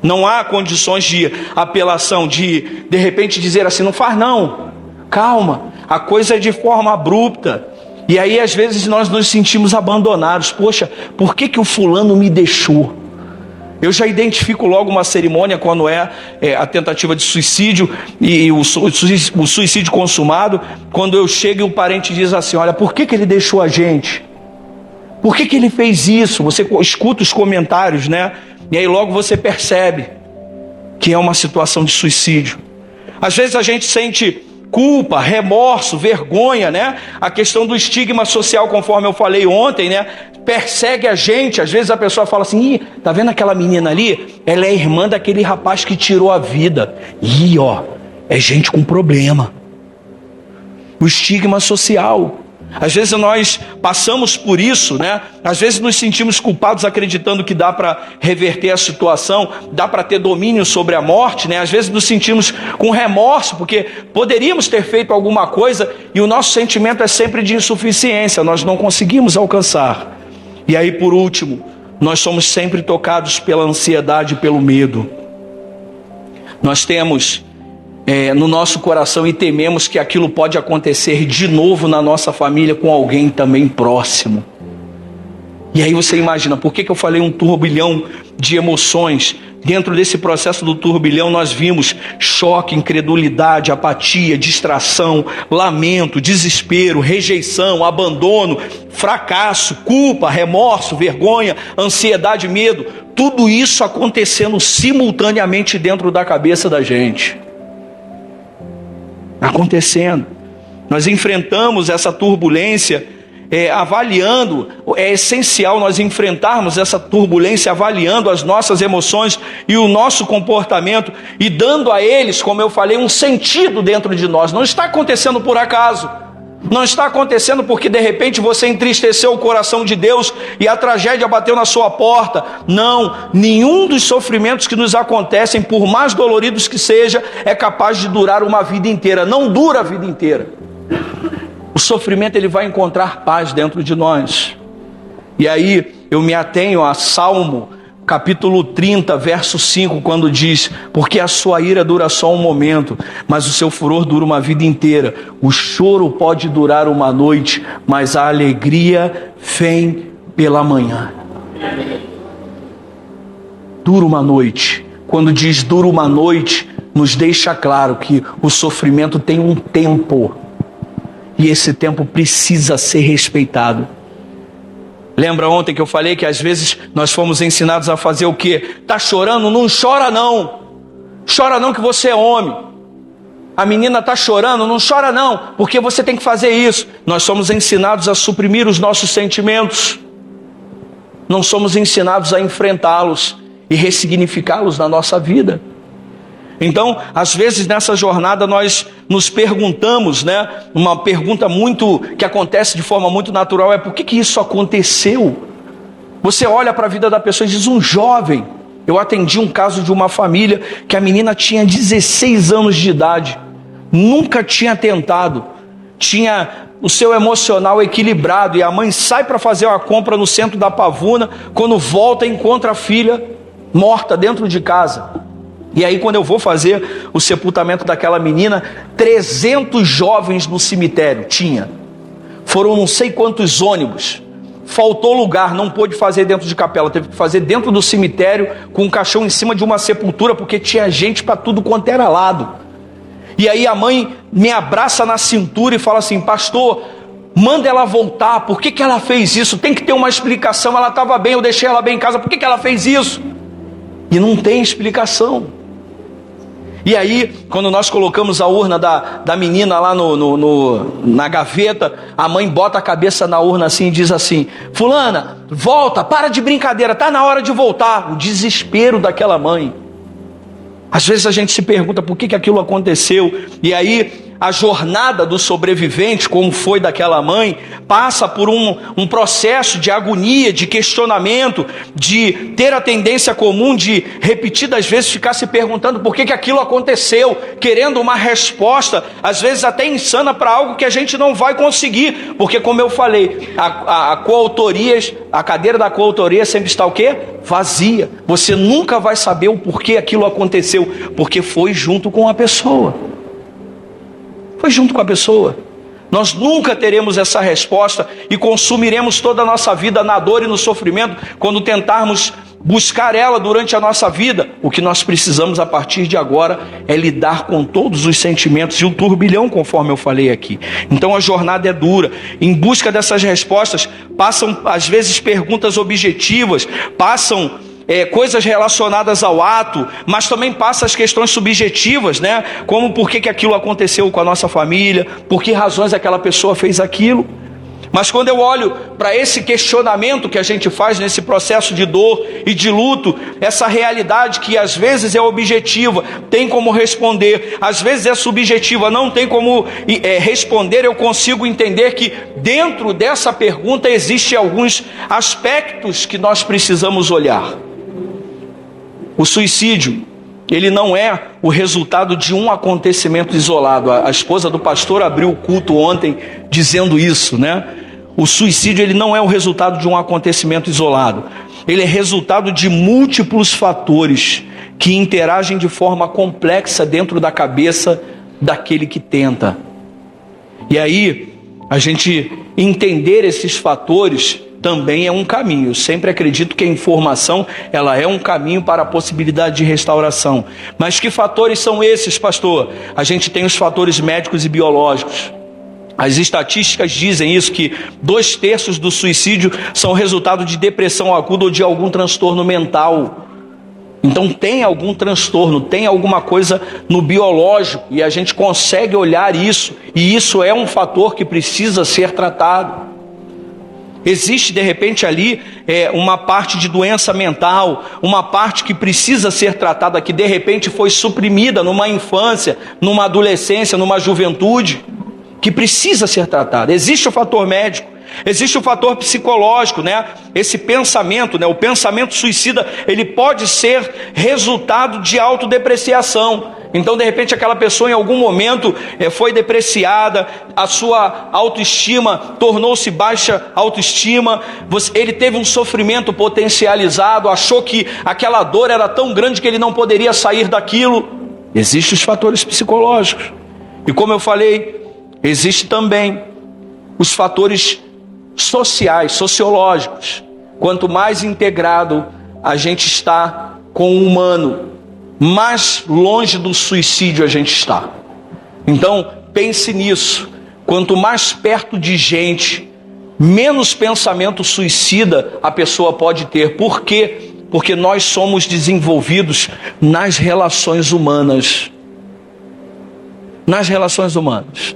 Não há condições de apelação, de repente dizer assim: não faz não, calma. A coisa é de forma abrupta. E aí às vezes nós nos sentimos abandonados. Poxa, por que o fulano me deixou? Eu já identifico logo uma cerimônia quando é a tentativa de suicídio e o suicídio consumado, quando eu chego e o parente diz assim: olha, por que ele deixou a gente? Por que ele fez isso? Você escuta os comentários, né? E aí logo você percebe que é uma situação de suicídio. Às vezes a gente sente culpa, remorso, vergonha, né? A questão do estigma social, conforme eu falei ontem, né? Persegue a gente. Às vezes a pessoa fala assim: tá vendo aquela menina ali? Ela é irmã daquele rapaz que tirou a vida. É gente com problema. O estigma social. Às vezes nós passamos por isso, né? Às vezes nos sentimos culpados, acreditando que dá para reverter a situação, dá para ter domínio sobre a morte, né? Às vezes nos sentimos com remorso, porque poderíamos ter feito alguma coisa, e o nosso sentimento é sempre de insuficiência, nós não conseguimos alcançar. E aí, por último, nós somos sempre tocados pela ansiedade e pelo medo. Nós temos no nosso coração e tememos que aquilo pode acontecer de novo na nossa família com alguém também próximo. E aí você imagina, por que eu falei um turbilhão de emoções? Dentro desse processo do turbilhão nós vimos choque, incredulidade, apatia, distração, lamento, desespero, rejeição, abandono, fracasso, culpa, remorso, vergonha, ansiedade, medo. Tudo isso acontecendo simultaneamente dentro da cabeça da gente. Acontecendo. Nós enfrentamos essa turbulência avaliando, é essencial nós enfrentarmos essa turbulência avaliando as nossas emoções e o nosso comportamento e dando a eles, como eu falei, um sentido dentro de nós. Não está acontecendo por acaso, não está acontecendo porque de repente você entristeceu o coração de Deus e a tragédia bateu na sua porta. Não, nenhum dos sofrimentos que nos acontecem, por mais doloridos que seja, é capaz de durar uma vida inteira. Não dura a vida inteira. O sofrimento ele vai encontrar paz dentro de nós. E aí eu me atenho a Salmo capítulo 30, verso 5, quando diz: porque a sua ira dura só um momento, mas o seu furor dura uma vida inteira. O choro pode durar uma noite, mas a alegria vem pela manhã. Dura uma noite. Quando diz dura uma noite, nos deixa claro que o sofrimento tem um tempo. E esse tempo precisa ser respeitado. Lembra ontem que eu falei que às vezes nós fomos ensinados a fazer o quê? Tá chorando? Não chora não. Chora não que você é homem. A menina tá chorando? Não chora não, porque você tem que fazer isso. Nós somos ensinados a suprimir os nossos sentimentos. Não somos ensinados a enfrentá-los e ressignificá-los na nossa vida. Então, às vezes nessa jornada nós nos perguntamos, né? Uma pergunta que acontece de forma muito natural é: por que isso aconteceu? Você olha para a vida da pessoa e diz: um jovem. Eu atendi um caso de uma família que a menina tinha 16 anos de idade, nunca tinha tentado, tinha o seu emocional equilibrado, e a mãe sai para fazer uma compra no centro da Pavuna, quando volta encontra a filha morta dentro de casa. E aí quando eu vou fazer o sepultamento daquela menina, 300 jovens no cemitério tinha. Foram não sei quantos ônibus. Faltou lugar, não pôde fazer dentro de capela, teve que fazer dentro do cemitério com um caixão em cima de uma sepultura, porque tinha gente para tudo quanto era lado. E aí a mãe me abraça na cintura e fala assim: pastor, manda ela voltar, por que ela fez isso? Tem que ter uma explicação, ela estava bem, eu deixei ela bem em casa, por que ela fez isso? E não tem explicação. E aí, quando nós colocamos a urna da menina lá na gaveta, a mãe bota a cabeça na urna assim e diz assim: fulana, volta, para de brincadeira, está na hora de voltar. O desespero daquela mãe. Às vezes a gente se pergunta por que aquilo aconteceu. E aí a jornada do sobrevivente, como foi daquela mãe, passa por um processo de agonia, de questionamento, de ter a tendência comum de repetidas vezes ficar se perguntando por que aquilo aconteceu, querendo uma resposta, às vezes até insana, para algo que a gente não vai conseguir, porque, como eu falei, a cadeira da coautoria sempre está o quê? Vazia. Você nunca vai saber o porquê aquilo aconteceu, porque foi junto com a pessoa. Foi junto com a pessoa. Nós nunca teremos essa resposta e consumiremos toda a nossa vida na dor e no sofrimento quando tentarmos buscar ela durante a nossa vida. O que nós precisamos a partir de agora é lidar com todos os sentimentos e o turbilhão, conforme eu falei aqui. Então a jornada é dura. Em busca dessas respostas, passam às vezes perguntas objetivas, passam coisas relacionadas ao ato, mas também passa as questões subjetivas, né? Como por que aquilo aconteceu com a nossa família, por que razões aquela pessoa fez aquilo. Mas quando eu olho para esse questionamento que a gente faz nesse processo de dor e de luto, essa realidade que às vezes é objetiva, tem como responder, às vezes é subjetiva, não tem como responder, eu consigo entender que dentro dessa pergunta existem alguns aspectos que nós precisamos olhar. O suicídio, ele não é o resultado de um acontecimento isolado. A esposa do pastor abriu o culto ontem dizendo isso, né? O suicídio, ele não é o resultado de um acontecimento isolado. Ele é resultado de múltiplos fatores que interagem de forma complexa dentro da cabeça daquele que tenta. E aí, a gente entender esses fatores também é um caminho. Eu sempre acredito que a informação, ela é um caminho para a possibilidade de restauração. Mas que fatores são esses, pastor? A gente tem os fatores médicos e biológicos. As estatísticas dizem isso, que 2/3 do suicídio são resultado de depressão aguda ou de algum transtorno mental. Então tem algum transtorno, tem alguma coisa no biológico, e a gente consegue olhar isso, e isso é um fator que precisa ser tratado. Existe de repente ali uma parte de doença mental, uma parte que precisa ser tratada, que de repente foi suprimida numa infância, numa adolescência, numa juventude, que precisa ser tratada. Existe o fator médico, existe o fator psicológico, né? Esse pensamento, né? O pensamento suicida, ele pode ser resultado de autodepreciação. Então, de repente, aquela pessoa em algum momento foi depreciada, a sua autoestima tornou-se baixa autoestima, ele teve um sofrimento potencializado, achou que aquela dor era tão grande que ele não poderia sair daquilo. Existem os fatores psicológicos. E como eu falei, existe também os fatores sociais, sociológicos. Quanto mais integrado a gente está com o humano, mais longe do suicídio a gente está. Então, pense nisso. Quanto mais perto de gente, menos pensamento suicida a pessoa pode ter. Por quê? Porque nós somos desenvolvidos nas relações humanas. Nas relações humanas.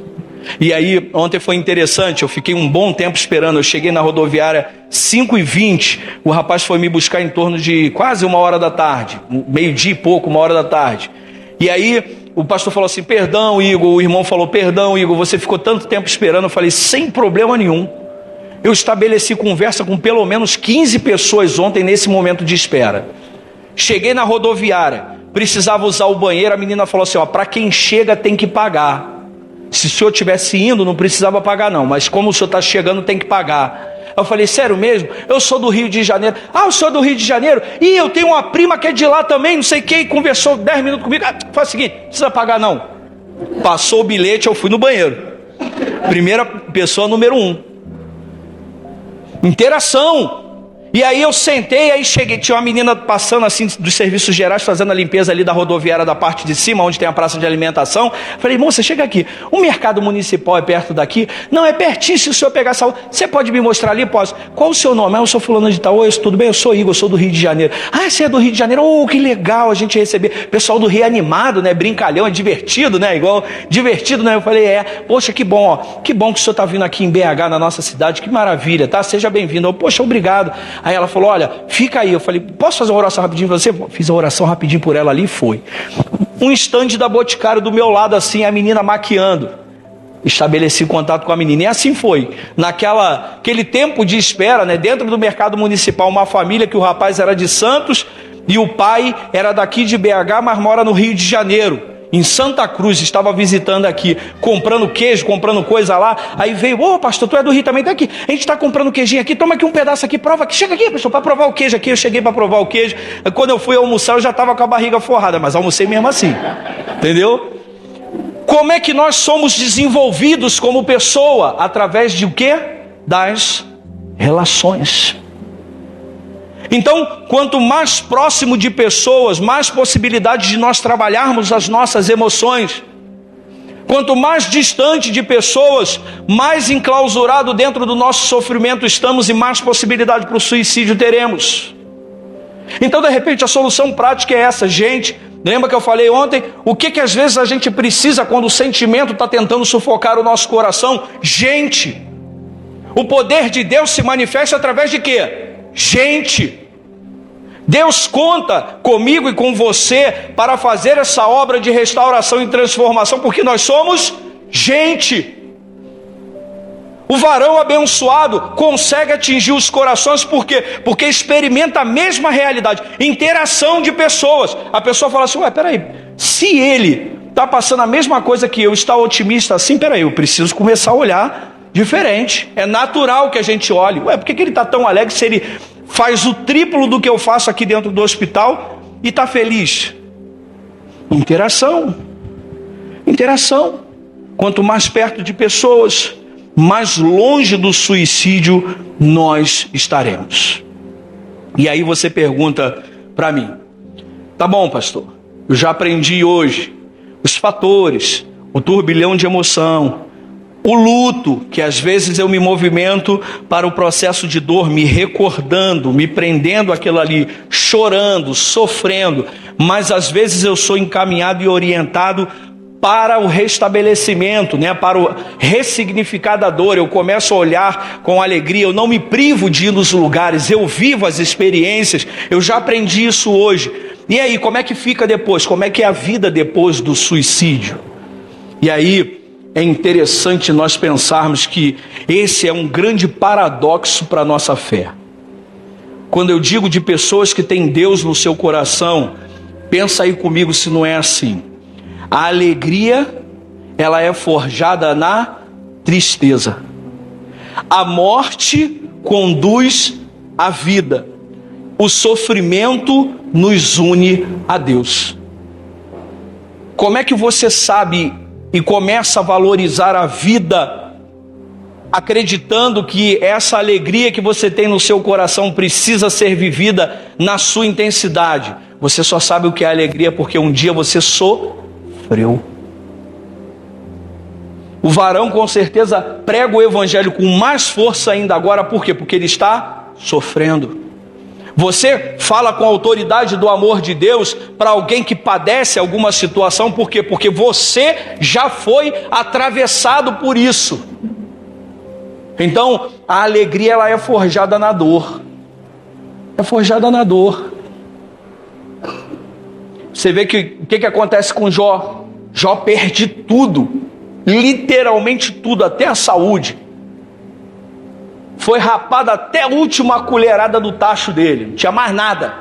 E aí, ontem foi interessante, eu fiquei um bom tempo esperando, eu cheguei na rodoviária 5h20, o rapaz foi me buscar em torno de quase 1h da tarde, meio-dia e pouco, 1h da tarde. E aí, o pastor falou assim, perdão, Igor, o irmão falou, perdão, Igor, você ficou tanto tempo esperando. Eu falei, sem problema nenhum. Eu estabeleci conversa com pelo menos 15 pessoas ontem nesse momento de espera. Cheguei na rodoviária, precisava usar o banheiro, a menina falou assim, para quem chega tem que pagar. Se o senhor estivesse indo, não precisava pagar não, mas como o senhor está chegando, tem que pagar. Eu falei, sério mesmo? Eu sou do Rio de Janeiro. Ah, o senhor é do Rio de Janeiro? E eu tenho uma prima que é de lá também, não sei quem, conversou 10 minutos comigo. Faz o seguinte, não precisa pagar não. Passou o bilhete, eu fui no banheiro. Primeira pessoa, número 1. Interação. E aí eu sentei, aí cheguei, tinha uma menina passando assim dos serviços gerais, fazendo a limpeza ali da rodoviária da parte de cima, onde tem a praça de alimentação. Falei, moça, chega aqui, o mercado municipal é perto daqui? Não, é pertinho, se o senhor pegar essa... Você pode me mostrar ali? Posso. Qual o seu nome? Eu sou fulano de tal. Oi, tudo bem? Eu sou Igor, eu sou do Rio de Janeiro. Ah, você é do Rio de Janeiro? Oh, que legal a gente receber. O pessoal do Rio é animado, né? Brincalhão, é divertido, né? Igual, divertido, né? Eu falei, poxa, que bom, ó. Que bom que o senhor está vindo aqui em BH, na nossa cidade, que maravilha, tá? Seja bem-vindo. Poxa, obrigado. Aí ela falou, olha, fica aí. Eu falei, posso fazer uma oração rapidinho para você? Fiz a oração rapidinho por ela ali e foi. Um estande da Boticário do meu lado assim, a menina maquiando. Estabeleci contato com a menina e assim foi. Aquele tempo de espera, né, dentro do mercado municipal, uma família que o rapaz era de Santos e o pai era daqui de BH, mas mora no Rio de Janeiro. Em Santa Cruz, estava visitando aqui, comprando queijo, comprando coisa lá. Aí veio, pastor, tu é do Rio também, tá aqui. A gente está comprando queijinho aqui, toma aqui um pedaço aqui, prova aqui, chega aqui, pastor, para provar o queijo aqui. Eu cheguei para provar o queijo. Quando eu fui almoçar, eu já estava com a barriga forrada, mas almocei mesmo assim, entendeu? Como é que nós somos desenvolvidos como pessoa? Através de o quê? Das relações. Então, quanto mais próximo de pessoas, mais possibilidade de nós trabalharmos as nossas emoções. Quanto mais distante de pessoas, mais enclausurado dentro do nosso sofrimento estamos e mais possibilidade para o suicídio teremos. Então, de repente, a solução prática é essa, gente. Lembra que eu falei ontem? O que às vezes a gente precisa quando o sentimento está tentando sufocar o nosso coração? Gente. O poder de Deus se manifesta através de quê? Gente. Deus conta comigo e com você para fazer essa obra de restauração e transformação, porque nós somos gente. O varão abençoado consegue atingir os corações, por quê? Porque experimenta a mesma realidade, interação de pessoas. A pessoa fala assim, peraí, se ele está passando a mesma coisa que eu, está otimista assim, peraí, eu preciso começar a olhar diferente. É natural que a gente olhe, por que ele está tão alegre se ele faz o triplo do que eu faço aqui dentro do hospital e está feliz? Interação. Interação. Quanto mais perto de pessoas, mais longe do suicídio nós estaremos. E aí você pergunta para mim: tá bom, pastor, eu já aprendi hoje os fatores, o turbilhão de emoção, o luto, que às vezes eu me movimento para o processo de dor, me recordando, me prendendo àquilo ali, chorando, sofrendo, mas às vezes eu sou encaminhado e orientado para o restabelecimento, para o ressignificar da dor. Eu começo a olhar com alegria, eu não me privo de ir nos lugares, eu vivo as experiências, eu já aprendi isso hoje. E aí, como é que fica depois? Como é que é a vida depois do suicídio? E aí, é interessante nós pensarmos que esse é um grande paradoxo para a nossa fé. Quando eu digo de pessoas que têm Deus no seu coração, pensa aí comigo se não é assim. A alegria, ela é forjada na tristeza. A morte conduz à vida. O sofrimento nos une a Deus. Como é que você sabe e começa a valorizar a vida, acreditando que essa alegria que você tem no seu coração precisa ser vivida na sua intensidade? Você só sabe o que é alegria porque um dia você sofreu. O varão com certeza prega o evangelho com mais força ainda agora, por quê? Porque ele está sofrendo. Você fala com a autoridade do amor de Deus para alguém que padece alguma situação, por quê? Porque você já foi atravessado por isso. Então, a alegria, ela é forjada na dor. É forjada na dor. Você vê que o que acontece com Jó? Jó perde tudo, literalmente tudo, até a saúde. Foi rapado até a última colherada do tacho dele, não tinha mais nada.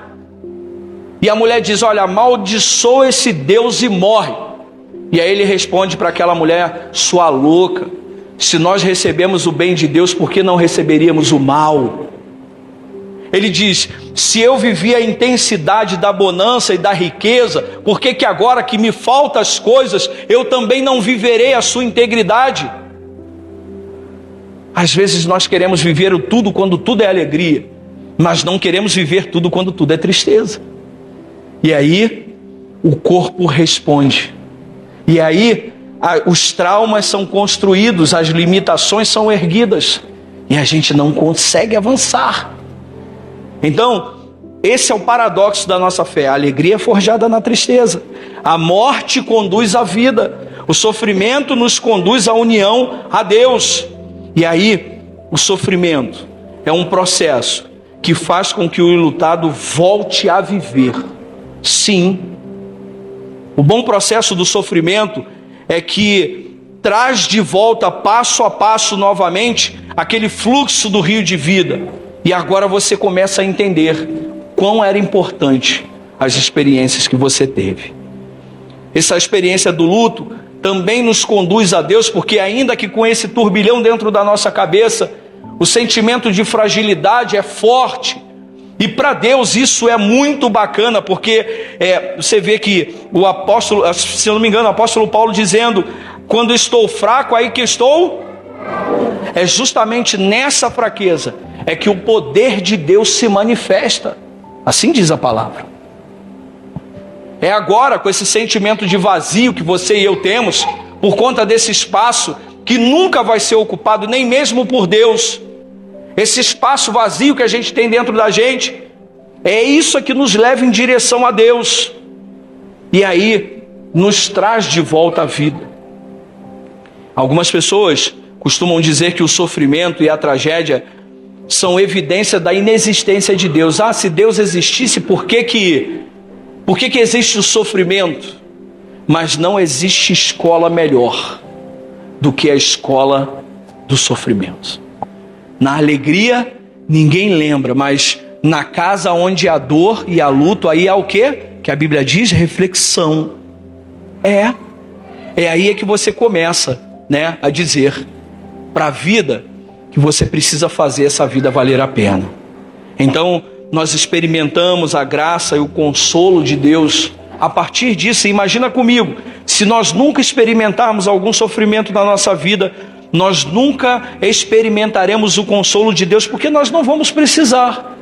E a mulher diz: olha, amaldiçoa esse Deus e morre. E aí ele responde para aquela mulher: sua louca, se nós recebemos o bem de Deus, por que não receberíamos o mal? Ele diz: se eu vivi a intensidade da bonança e da riqueza, por que agora que me faltam as coisas, eu também não viverei a sua integridade? Às vezes nós queremos viver o tudo quando tudo é alegria, mas não queremos viver tudo quando tudo é tristeza. E aí o corpo responde. E aí os traumas são construídos, as limitações são erguidas, e a gente não consegue avançar. Então, esse é o paradoxo da nossa fé. A alegria é forjada na tristeza. A morte conduz à vida. O sofrimento nos conduz à união a Deus. E aí, o sofrimento é um processo que faz com que o enlutado volte a viver. Sim. O bom processo do sofrimento é que traz de volta, passo a passo, novamente, aquele fluxo do rio de vida. E agora você começa a entender quão era importante as experiências que você teve. Essa experiência do luto também nos conduz a Deus, porque ainda que com esse turbilhão dentro da nossa cabeça, o sentimento de fragilidade é forte. E para Deus isso é muito bacana, porque você vê que o apóstolo, se eu não me engano, o apóstolo Paulo dizendo: quando estou fraco, aí que estou. É justamente nessa fraqueza é que o poder de Deus se manifesta. Assim diz a palavra. É agora, com esse sentimento de vazio que você e eu temos, por conta desse espaço que nunca vai ser ocupado, nem mesmo por Deus. Esse espaço vazio que a gente tem dentro da gente, é isso que nos leva em direção a Deus. E aí, nos traz de volta à vida. Algumas pessoas costumam dizer que o sofrimento e a tragédia são evidência da inexistência de Deus. Ah, se Deus existisse, por que existe o sofrimento? Mas não existe escola melhor do que a escola do sofrimento. Na alegria, ninguém lembra, mas na casa onde há dor e há luto, aí há o quê? Que a Bíblia diz? Reflexão. É aí que você começa, a dizer para a vida que você precisa fazer essa vida valer a pena. Então, nós experimentamos a graça e o consolo de Deus a partir disso, imagina comigo, se nós nunca experimentarmos algum sofrimento na nossa vida, nós nunca experimentaremos o consolo de Deus, porque nós não vamos precisar.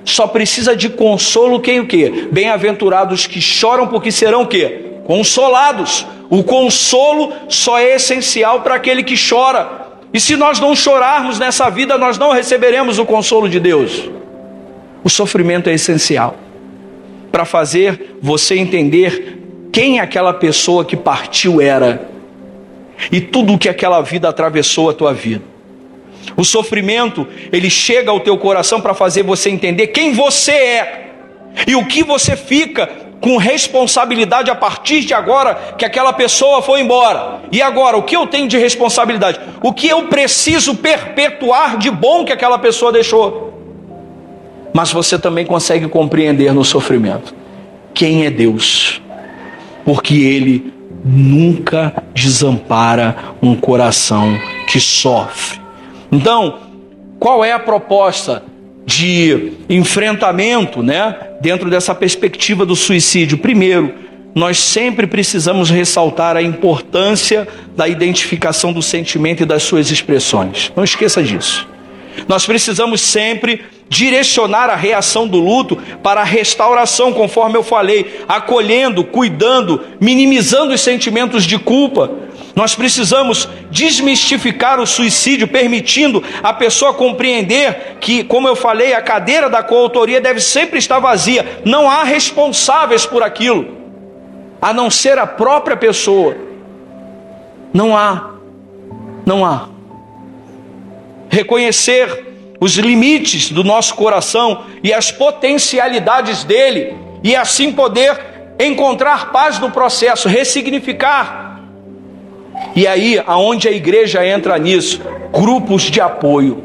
Só precisa de consolo quem o quê? Bem-aventurados que choram, porque serão o quê? Consolados. O consolo só é essencial para aquele que chora. E se nós não chorarmos nessa vida, nós não receberemos o consolo de Deus. O sofrimento é essencial para fazer você entender quem aquela pessoa que partiu era e tudo o que aquela vida atravessou a tua vida. O sofrimento, ele chega ao teu coração para fazer você entender quem você é e o que você fica com responsabilidade a partir de agora que aquela pessoa foi embora. E agora, o que eu tenho de responsabilidade? O que eu preciso perpetuar de bom que aquela pessoa deixou? Mas você também consegue compreender no sofrimento quem é Deus, porque Ele nunca desampara um coração que sofre. Então, qual é a proposta de enfrentamento, dentro dessa perspectiva do suicídio? Primeiro, nós sempre precisamos ressaltar a importância da identificação do sentimento e das suas expressões. Não esqueça disso. Nós precisamos sempre direcionar a reação do luto para a restauração, conforme eu falei, acolhendo, cuidando, minimizando os sentimentos de culpa. Nós precisamos desmistificar o suicídio, permitindo a pessoa compreender que, como eu falei, a cadeira da coautoria deve sempre estar vazia. Não há responsáveis por aquilo, a não ser a própria pessoa. Não há. Reconhecer os limites do nosso coração e as potencialidades dele, e assim poder encontrar paz no processo, ressignificar. E aí, aonde a igreja entra nisso? Grupos de apoio.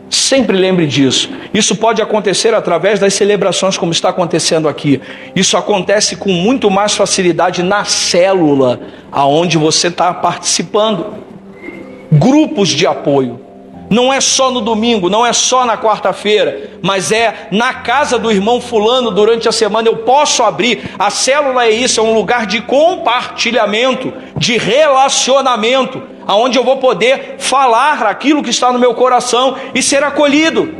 Sempre lembre disso. Isso pode acontecer através das celebrações, como está acontecendo aqui. Isso acontece com muito mais facilidade na célula aonde você está participando. Grupos de apoio. Não é só no domingo, não é só na quarta-feira, mas é na casa do irmão fulano durante a semana. Eu posso abrir. A célula é isso, é um lugar de compartilhamento, de relacionamento, aonde eu vou poder falar aquilo que está no meu coração e ser acolhido.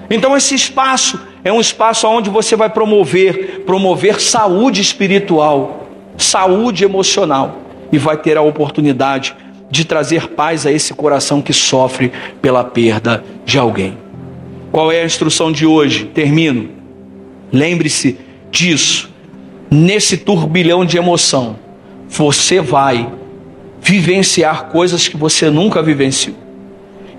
Então esse espaço é um espaço onde você vai promover saúde espiritual, saúde emocional, e vai ter a oportunidade de trazer paz a esse coração que sofre pela perda de alguém. Qual é a instrução de hoje? Termino. Lembre-se disso. Nesse turbilhão de emoção, você vai vivenciar coisas que você nunca vivenciou.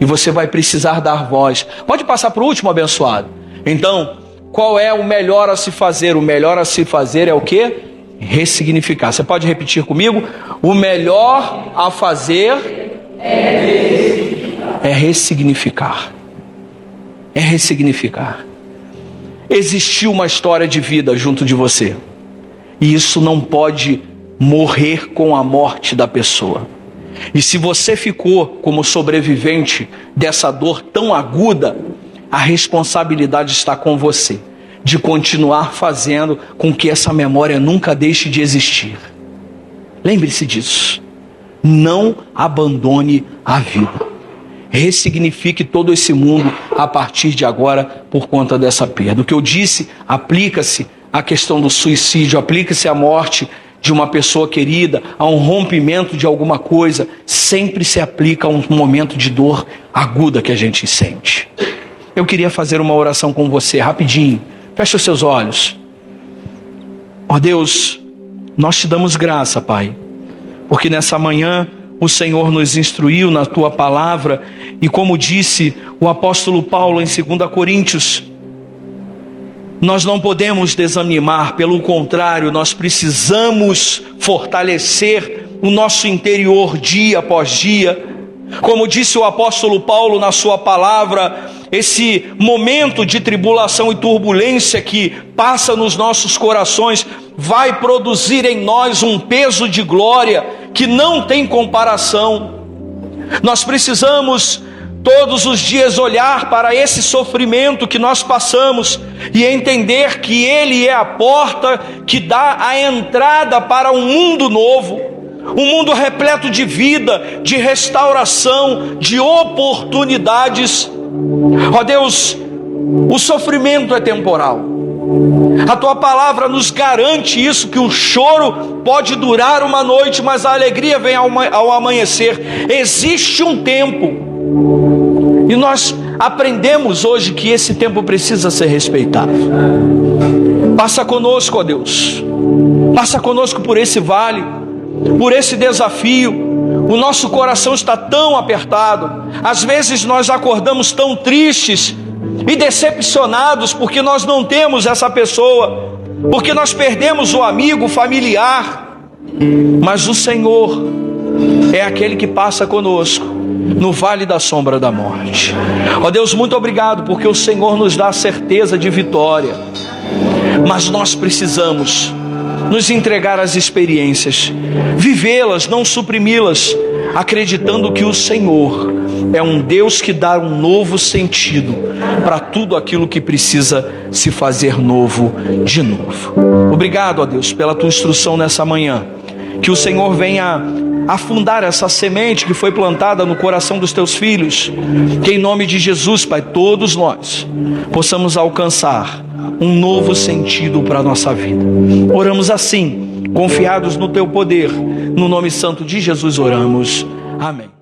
E você vai precisar dar voz. Pode passar para o último, abençoado. Então, qual é o melhor a se fazer? O melhor a se fazer é o quê? Ressignificar. Você pode repetir comigo? O melhor a fazer é ressignificar. É ressignificar. Existiu uma história de vida junto de você, e isso não pode morrer com a morte da pessoa. E se você ficou como sobrevivente dessa dor tão aguda, a responsabilidade está com você, de continuar fazendo com que essa memória nunca deixe de existir. Lembre-se disso. Não abandone a vida. Ressignifique todo esse mundo a partir de agora por conta dessa perda. O que eu disse aplica-se à questão do suicídio, aplica-se à morte de uma pessoa querida, a um rompimento de alguma coisa. Sempre se aplica a um momento de dor aguda que a gente sente. Eu queria fazer uma oração com você rapidinho. Feche os seus olhos. Ó Deus, nós te damos graça, Pai, porque nessa manhã o Senhor nos instruiu na Tua palavra, e como disse o apóstolo Paulo em 2 Coríntios, nós não podemos desanimar, pelo contrário, nós precisamos fortalecer o nosso interior dia após dia. Como disse o apóstolo Paulo na sua palavra, esse momento de tribulação e turbulência que passa nos nossos corações vai produzir em nós um peso de glória que não tem comparação. Nós precisamos todos os dias olhar para esse sofrimento que nós passamos e entender que Ele é a porta que dá a entrada para um mundo novo, um mundo repleto de vida, de restauração, de oportunidades. Ó Deus, o sofrimento é temporal. A Tua palavra nos garante isso, que o choro pode durar uma noite, mas a alegria vem ao amanhecer. Existe um tempo, e nós aprendemos hoje que esse tempo precisa ser respeitado. Passa conosco, ó Deus, passa conosco por esse vale, por esse desafio. O nosso coração está tão apertado, às vezes nós acordamos tão tristes e decepcionados porque nós não temos essa pessoa, porque nós perdemos o amigo, o familiar. Mas o Senhor é aquele que passa conosco no vale da sombra da morte. Ó Deus, muito obrigado, porque o Senhor nos dá a certeza de vitória, mas nós precisamos nos entregar às experiências, vivê-las, não suprimi-las, acreditando que o Senhor é um Deus que dá um novo sentido para tudo aquilo que precisa se fazer novo de novo. Obrigado, ó Deus, pela Tua instrução nessa manhã. Que o Senhor venha afundar essa semente que foi plantada no coração dos Teus filhos. Que em nome de Jesus, Pai, todos nós possamos alcançar um novo sentido para a nossa vida. Oramos assim, confiados no Teu poder. No nome santo de Jesus oramos. Amém.